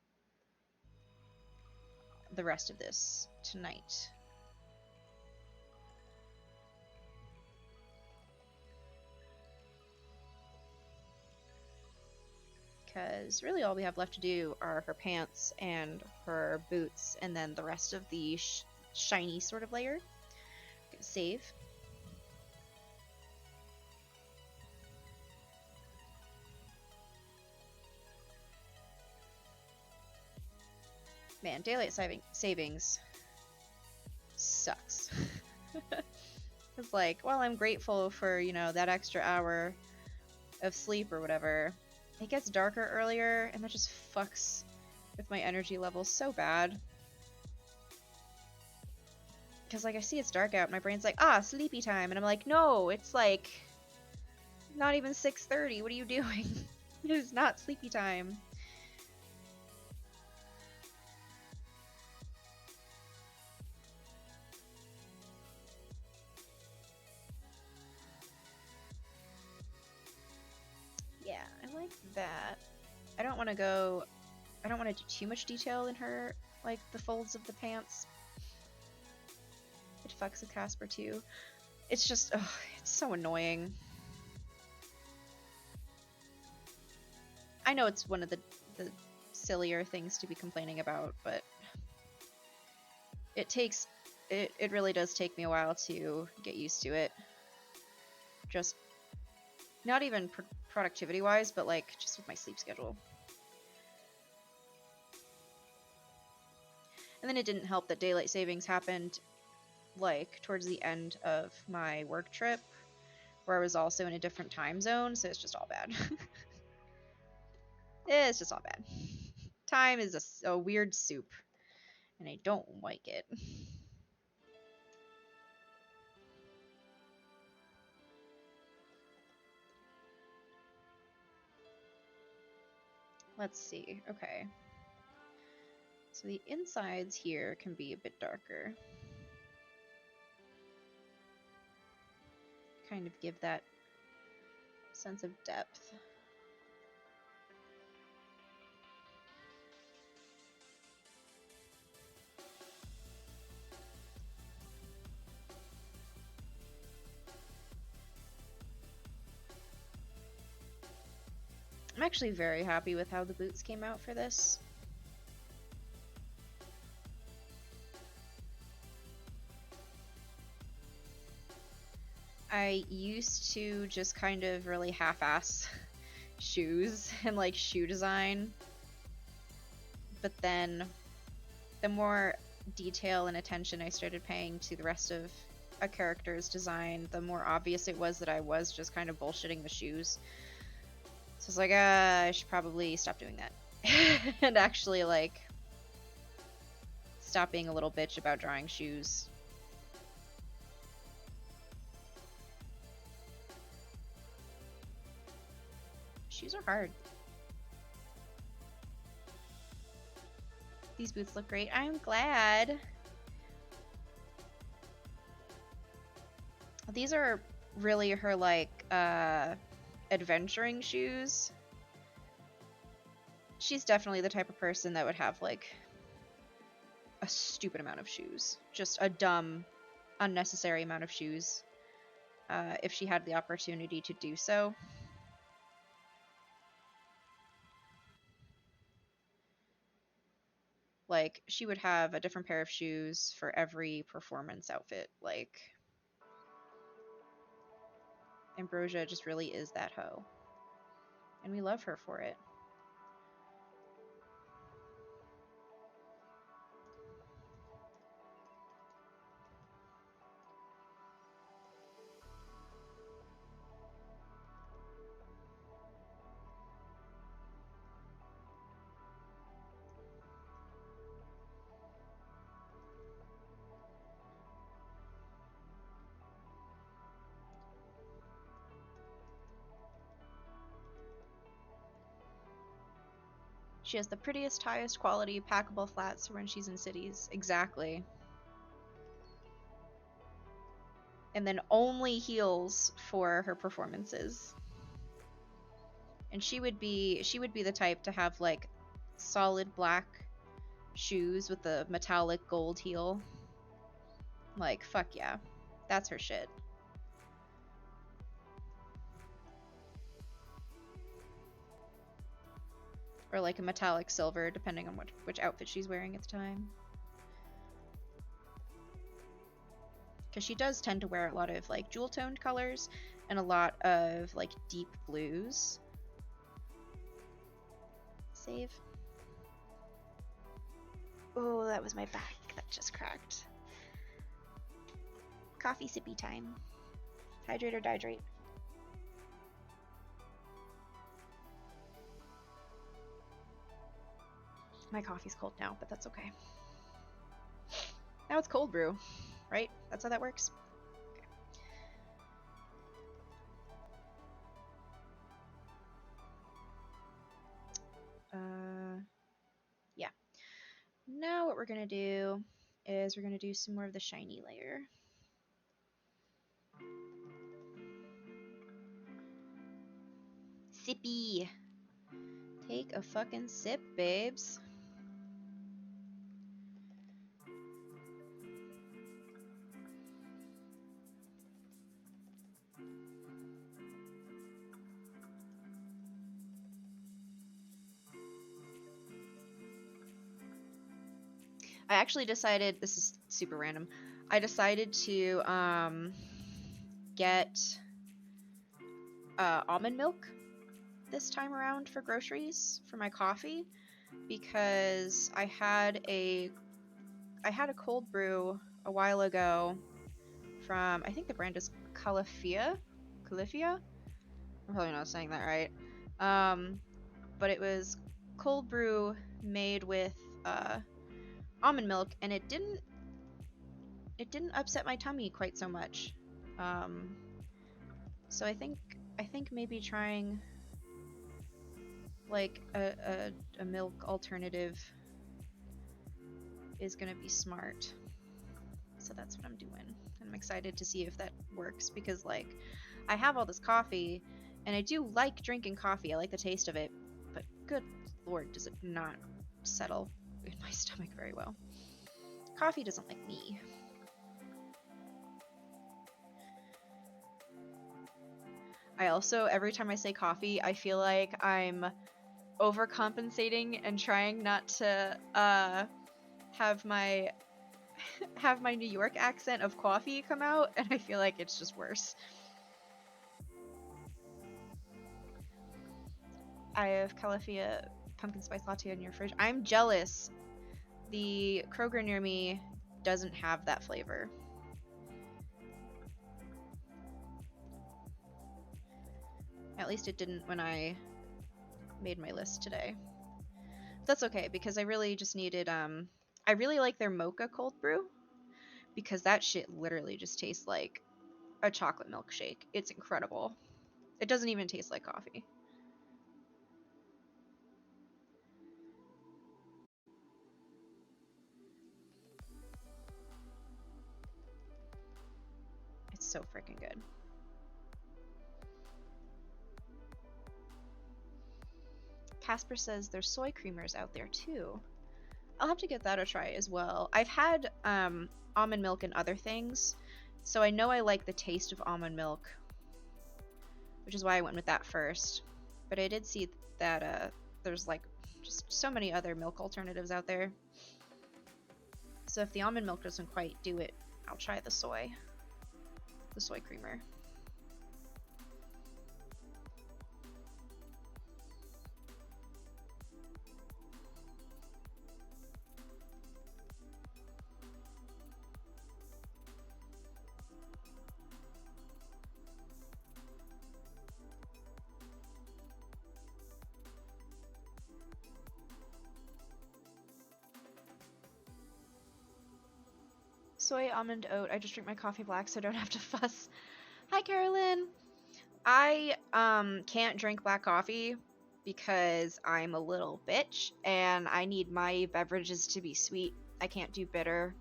the rest of this tonight. Because really all we have left to do are her pants and her boots, and then the rest of the shiny sort of layer. Save. Man, daylight savings sucks. It's like, well, I'm grateful for, you know, that extra hour of sleep or whatever. It gets darker earlier, and that just fucks with my energy levels so bad. Because, like, I see it's dark out, and my brain's like, ah, sleepy time. And I'm like, no, it's like not even 6:30. What are you doing? It is not sleepy time. Yeah, I like that. I don't want to do too much detail in her, like, the folds of the pants. It fucks with Casper, too. It's just, ugh, it's so annoying. I know it's one of the sillier things to be complaining about, but it really does take me a while to get used to it. Just not even productivity wise, but like just with my sleep schedule. And then it didn't help that daylight savings happened like towards the end of my work trip, where I was also in a different time zone, so it's just all bad. It's just all bad. Time is a weird soup, and I don't like it. Let's see. Okay. So the insides here can be a bit darker. Kind of give that sense of depth. I'm actually very happy with how the boots came out for this. I used to just kind of really half-ass shoes and like shoe design, but then the more detail and attention I started paying to the rest of a character's design, the more obvious it was that I was just kind of bullshitting the shoes. So it's like, I should probably stop doing that and actually like stop being a little bitch about drawing shoes. Shoes are hard. These boots look great. I'm glad. These are really her like adventuring shoes. She's definitely the type of person that would have like a stupid amount of shoes. Just a dumb, unnecessary amount of shoes. If she had the opportunity to do so. Like, she would have a different pair of shoes for every performance outfit. Like, Ambrosia just really is that hoe. And we love her for it. She has the prettiest, highest quality, packable flats when she's in cities. Exactly. And then only heels for her performances. And she would be the type to have like solid black shoes with a metallic gold heel. Like, fuck yeah. That's her shit. Or like a metallic silver, depending on which outfit she's wearing at the time. Because she does tend to wear a lot of like jewel toned colors and a lot of like deep blues. Save. Oh, that was my back that just cracked. Coffee sippy time. Hydrate or dihydrate. My coffee's cold now, but that's okay. Now it's cold brew, right? That's how that works. Okay. Yeah. Now what we're gonna do is we're gonna do some more of the shiny layer. Sippy. Take a fucking sip, babes. I actually decided, this is super random, I decided to get almond milk this time around for groceries for my coffee because I had a cold brew a while ago from, I think the brand is Califia. I'm probably not saying that right. But it was cold brew made with almond milk, and it didn't upset my tummy quite so much. So I think maybe trying like a milk alternative is gonna be smart. So that's what I'm doing. I'm excited to see if that works because like I have all this coffee and I do like drinking coffee. I like the taste of it, but good lord, does it not settle in my stomach very well. Coffee doesn't like me. I also, every time I say coffee, I feel like I'm overcompensating and trying not to have my New York accent of coffee come out, and I feel like it's just worse. I have Califia pumpkin spice latte in your fridge. I'm jealous. The Kroger near me doesn't have that flavor. At least it didn't when I made my list today. That's okay because I really just needed I really like their mocha cold brew because that shit literally just tastes like a chocolate milkshake. It's incredible. It doesn't even taste like coffee. It's so freaking good. Casper says there's soy creamers out there too. I'll have to give that a try as well. I've had almond milk and other things, so I know I like the taste of almond milk, which is why I went with that first. But I did see that there's like just so many other milk alternatives out there. So if the almond milk doesn't quite do it, I'll try the soy creamer. Soy, almond, oat. I just drink my coffee black so I don't have to fuss. Hi, Carolyn. I can't drink black coffee because I'm a little bitch and I need my beverages to be sweet. I can't do bitter,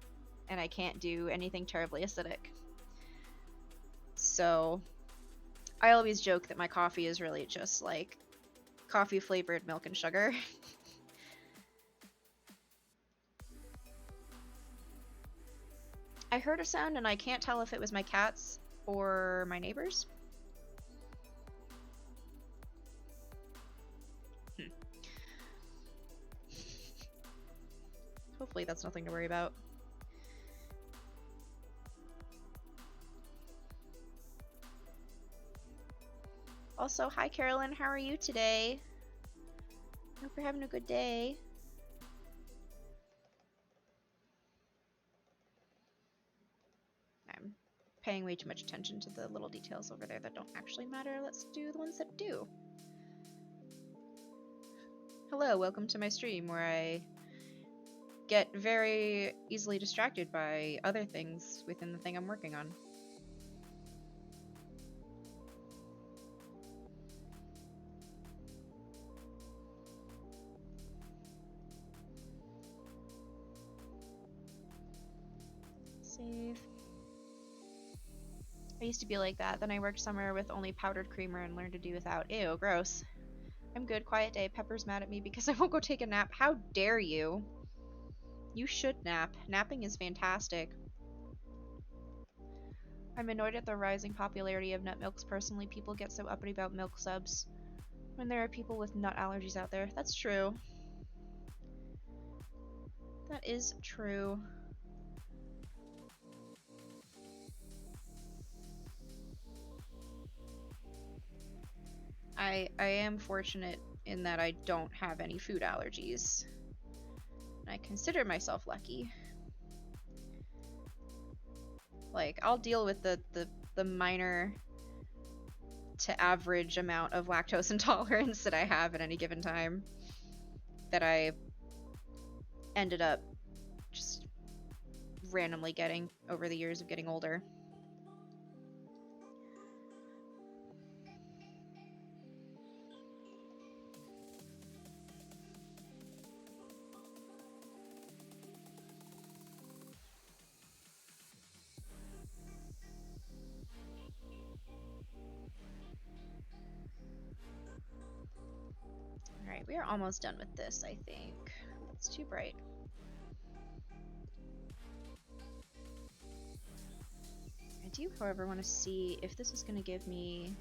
and I can't do anything terribly acidic. So I always joke that my coffee is really just like coffee flavored milk and sugar. I heard a sound and I can't tell if it was my cats or my neighbors. Hopefully that's nothing to worry about. Also, hi Carolyn, how are you today? Hope you're having a good day. I'm paying way too much attention to the little details over there that don't actually matter. Let's do the ones that do. Hello, welcome to my stream where I get very easily distracted by other things within the thing I'm working on. Save. I used to be like that, then I worked somewhere with only powdered creamer and learned to do without. Ew, gross. I'm good, quiet day. Pepper's mad at me because I won't go take a nap. How dare you? You should nap. Napping is fantastic. I'm annoyed at the rising popularity of nut milks. Personally, people get so uppity about milk subs when there are people with nut allergies out there. That's true. That is true. I am fortunate in that I don't have any food allergies. I consider myself lucky. Like, I'll deal with the minor to average amount of lactose intolerance that I have at any given time that I ended up just randomly getting over the years of getting older. Alright, we are almost done with this, I think. It's too bright. I do, however, want to see if this is going to give me...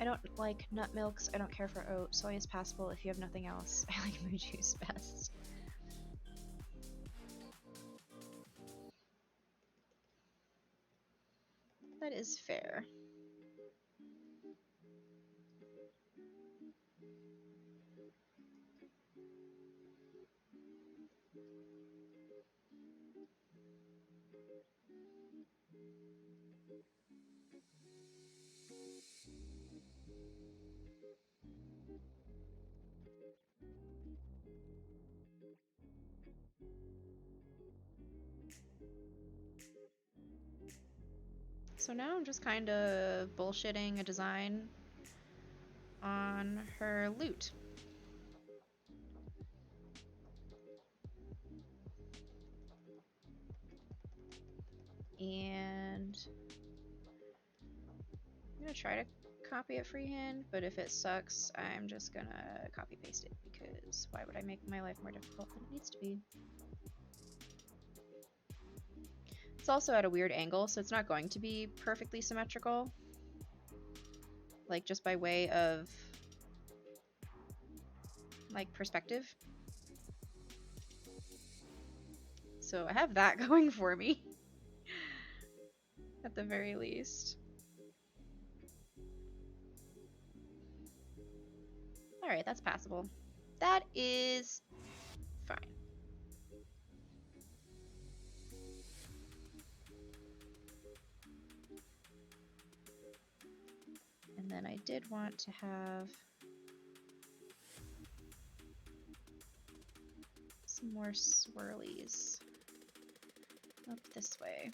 I don't like nut milks, I don't care for oat, soy is passable if you have nothing else. I like moo juice best. That is fair. So now I'm just kind of bullshitting a design on her loot. And I'm gonna try to copy it freehand, but if it sucks, I'm just gonna copy paste it because why would I make my life more difficult than it needs to be? It's also at a weird angle, so it's not going to be perfectly symmetrical. Like, just by way of, like, perspective. So I have that going for me. At the very least. Alright, that's passable. That is fine. And then I did want to have some more swirlies up this way.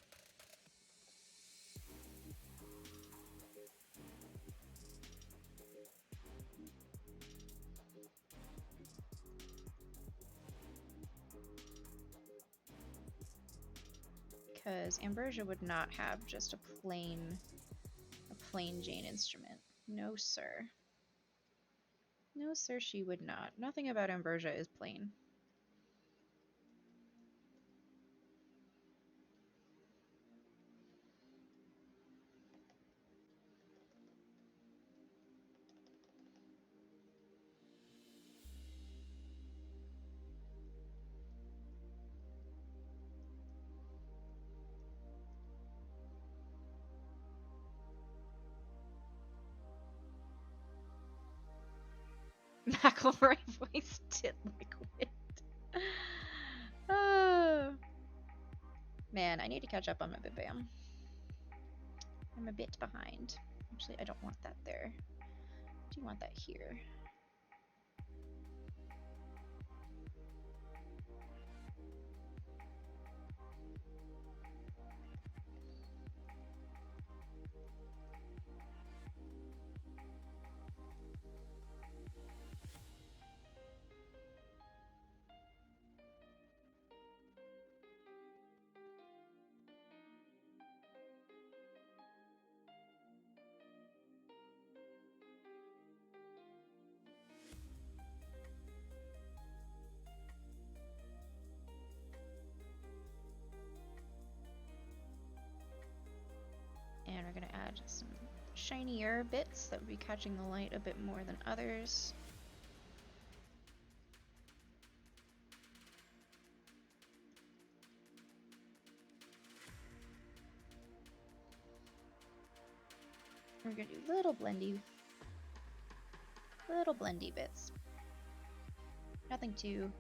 Because Ambrosia would not have just a plain Jane instrument. No, sir. No, sir, she would not. Nothing about Ambrosia is plain. McElroy voiced it liquid. Man, I need to catch up on my Bam. I'm a bit behind. Actually, I don't want that there. I do want that here. And we're going to add some shinier bits that would be catching the light a bit more than others. We're going to do little blendy bits. Nothing too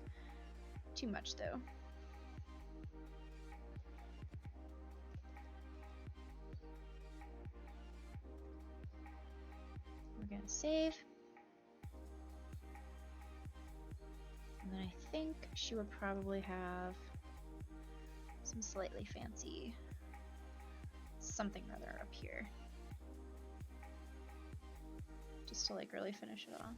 much though. We're gonna save. And then I think she would probably have some slightly fancy something or other up here. Just to like really finish it off.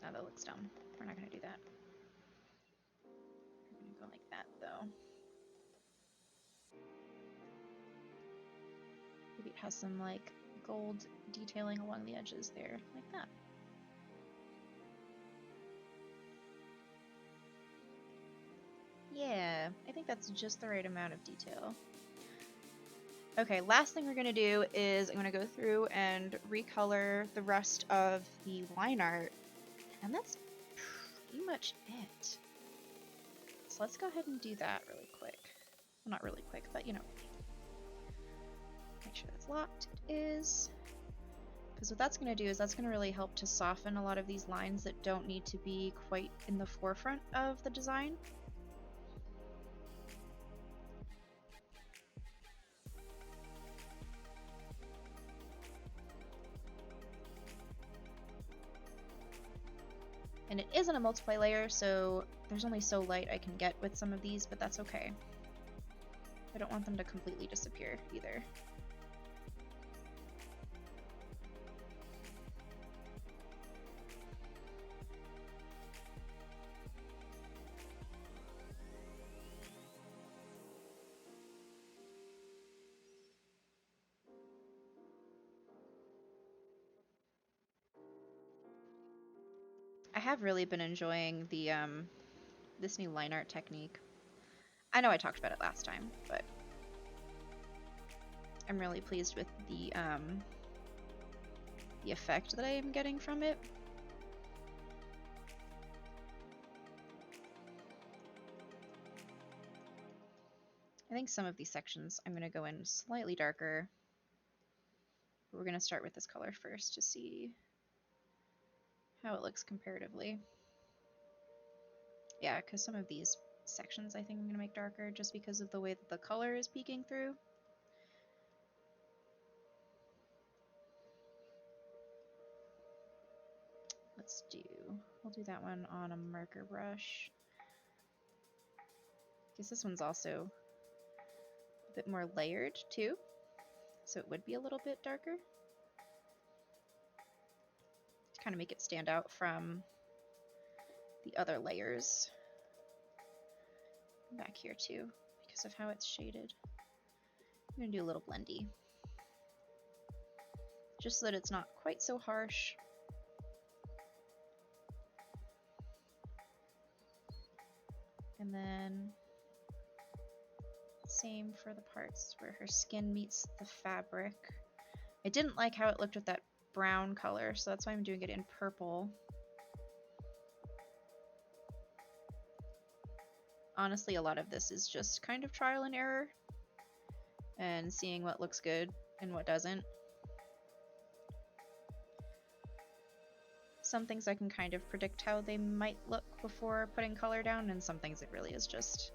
Oh, that looks dumb. We're not gonna do that. We're gonna go like that though. Maybe it has some like gold detailing along the edges there, like that. Yeah, I think that's just the right amount of detail. Okay, last thing we're going to do is I'm going to go through and recolor the rest of the line art, and that's pretty much it. So let's go ahead and do that really quick. Well, not really quick, but you know. Make sure that's locked. It is. Because what that's going to do is that's going to really help to soften a lot of these lines that don't need to be quite in the forefront of the design. And it isn't a multiply layer, so there's only so light I can get with some of these, but that's okay. I don't want them to completely disappear either. I have really been enjoying the this new line art technique. I know I talked about it last time, but I'm really pleased with the effect that I am getting from it. I think some of these sections I'm going to go in slightly darker. But we're going to start with this color first to see how it looks comparatively. Yeah, because some of these sections I think I'm going to make darker just because of the way that the color is peeking through. We'll do that one on a marker brush. Because this one's also a bit more layered too, so it would be a little bit darker. To kind of make it stand out from the other layers. Back here too, because of how it's shaded. I'm going to do a little blendy. Just so that it's not quite so harsh. And then same for the parts where her skin meets the fabric. I didn't like how it looked with that brown color, so that's why I'm doing it in purple. Honestly, a lot of this is just kind of trial and error and seeing what looks good and what doesn't. Some things I can kind of predict how they might look before putting color down, and some things it really is just,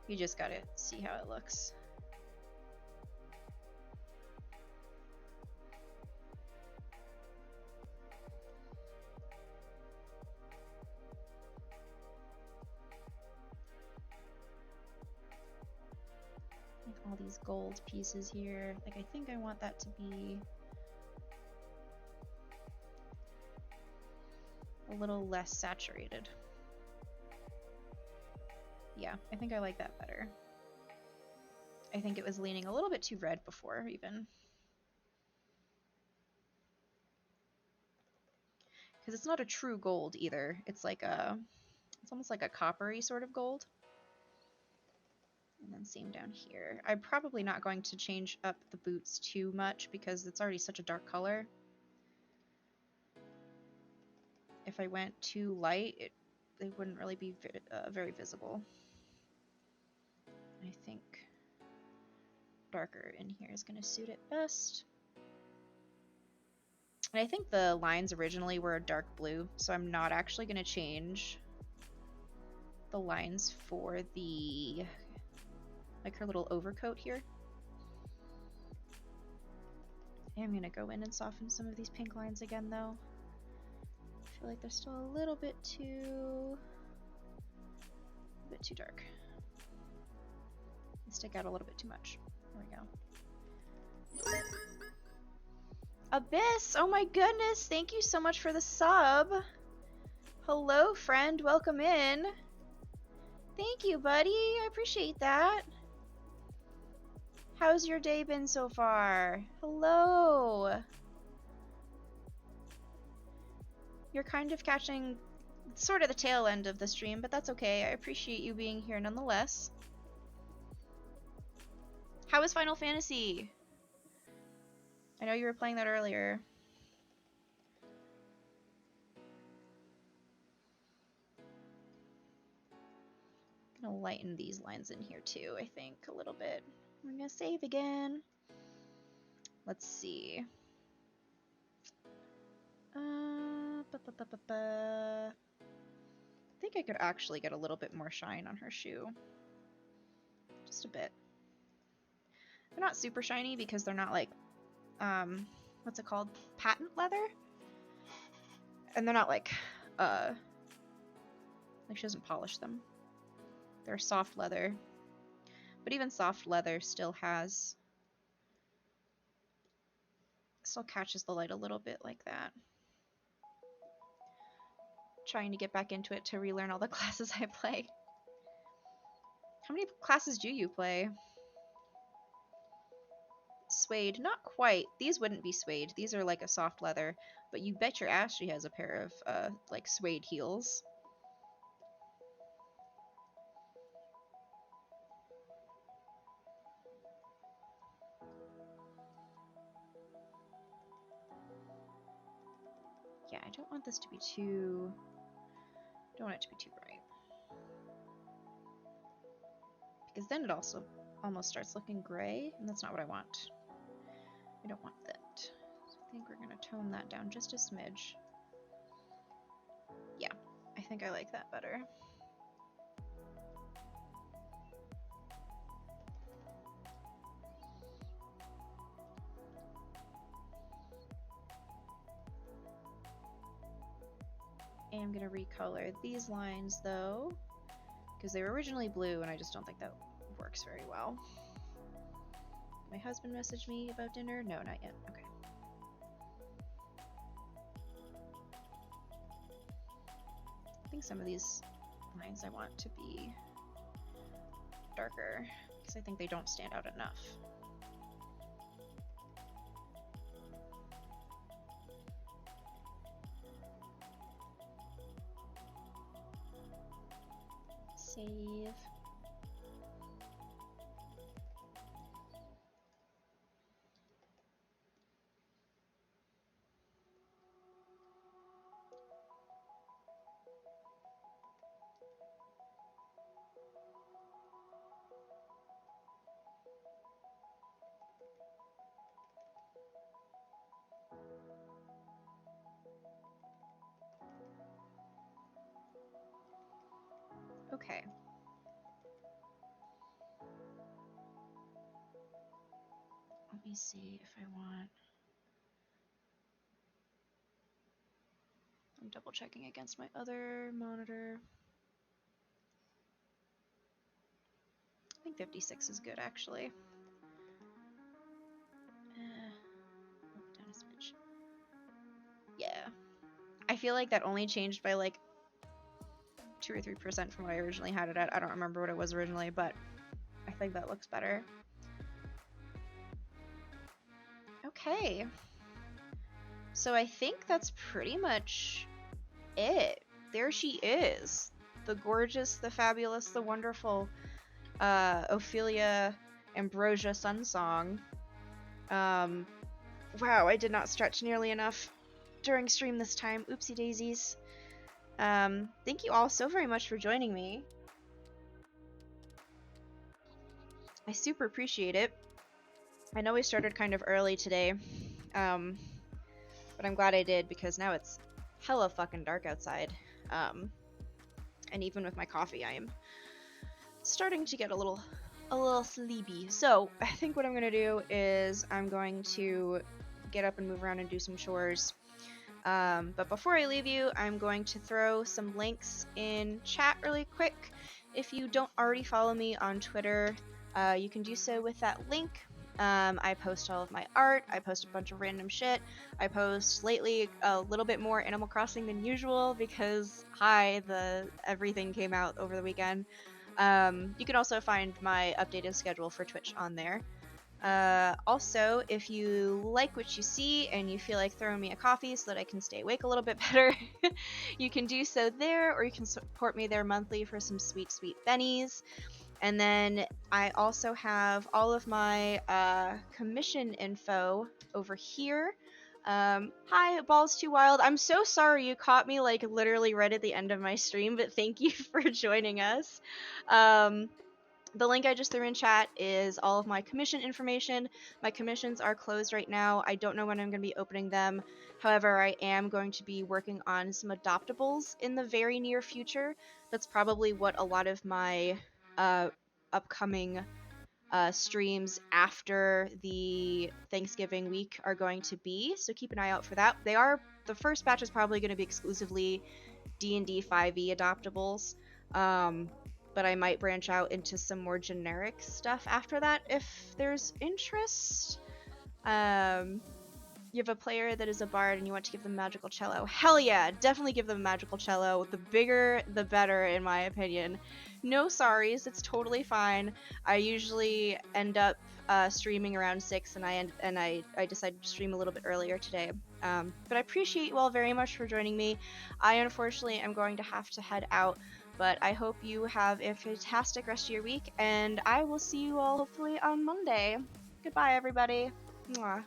you just gotta see how it looks. Like all these gold pieces here, like I think I want that to be a little less saturated. Yeah, I think I like that better. I think it was leaning a little bit too red before, even. Because it's not a true gold either. It's like a, it's almost like a coppery sort of gold. And then same down here. I'm probably not going to change up the boots too much because it's already such a dark color. If I went too light, they wouldn't really be very visible. I think darker in here is going to suit it best. And I think the lines originally were a dark blue, so I'm not actually going to change the lines for the, like her little overcoat here. I'm going to go in and soften some of these pink lines again though. I feel like they're still a little bit too dark. They stick out a little bit too much. There we go. Abyss! Oh my goodness! Thank you so much for the sub! Hello, friend. Welcome in. Thank you, buddy. I appreciate that. How's your day been so far? Hello! You're kind of catching sort of the tail end of the stream, but that's okay. I appreciate you being here nonetheless. How was Final Fantasy? I know you were playing that earlier. I'm gonna lighten these lines in here too, I think, a little bit. I'm gonna save again. Let's see. I think I could actually get a little bit more shine on her shoe. Just a bit. They're not super shiny because they're not like, what's it called? Patent leather? And they're not like she doesn't polish them. They're soft leather. But even soft leather still catches the light a little bit like that. Trying to get back into it to relearn all the classes I play. How many classes do you play? Suede, not quite. These wouldn't be suede. These are like a soft leather, but you bet your ass she has a pair of like suede heels. Yeah, I don't want this to be too... don't want it to be too bright. Because then it also almost starts looking gray, and that's not what I want. I don't want that. So I think we're going to tone that down just a smidge. Yeah, I think I like that better. I'm going to recolor these lines though, because they were originally blue, and I just don't think that works very well. My husband messaged me about dinner? No, not yet. Okay. I think some of these lines I want to be darker, because I think they don't stand out enough. Save. Okay. Let me see if I want... I'm double checking against my other monitor. I think 56 is good, actually. Down a smidge. Yeah. I feel like that only changed by like 2 or 3% from what I originally had it at. I don't remember what it was originally, but I think that looks better. Okay. So I think that's pretty much it. There she is. The gorgeous, the fabulous, the wonderful Ophelia Ambrosia Sunsong. Wow, I did not stretch nearly enough during stream this time. Oopsie daisies. Thank you all so very much for joining me. I super appreciate it. I know we started kind of early today, but I'm glad I did because now it's hella fucking dark outside. And even with my coffee, I am starting to get a little sleepy. So I think what I'm gonna do is I'm going to get up and move around and do some chores. But before I leave you, I'm going to throw some links in chat really quick. If you don't already follow me on Twitter, you can do so with that link. I post all of my art. I post a bunch of random shit. I post lately a little bit more Animal Crossing than usual because everything came out over the weekend. You can also find my updated schedule for Twitch on there. Also, if you like what you see and you feel like throwing me a coffee so that I can stay awake a little bit better, you can do so there, or you can support me there monthly for some sweet, sweet bennies. And then I also have all of my commission info over here. Hi, Balls Too Wild. I'm so sorry you caught me like literally right at the end of my stream, but thank you for joining us. The link I just threw in chat is all of my commission information. My commissions are closed right now. I don't know when I'm going to be opening them. However, I am going to be working on some adoptables in the very near future. That's probably what a lot of my upcoming streams after the Thanksgiving week are going to be. So keep an eye out for that. The first batch is probably going to be exclusively D&D 5e adoptables. But I might branch out into some more generic stuff after that if there's interest. You have a player that is a bard and you want to give them magical cello. Hell yeah, definitely give them magical cello. The bigger, the better, in my opinion. No sorries, it's totally fine. I usually end up streaming around 6, and I decided to stream a little bit earlier today. But I appreciate you all very much for joining me. I unfortunately am going to have to head out. But I hope you have a fantastic rest of your week, and I will see you all hopefully on Monday. Goodbye, everybody. Mwah.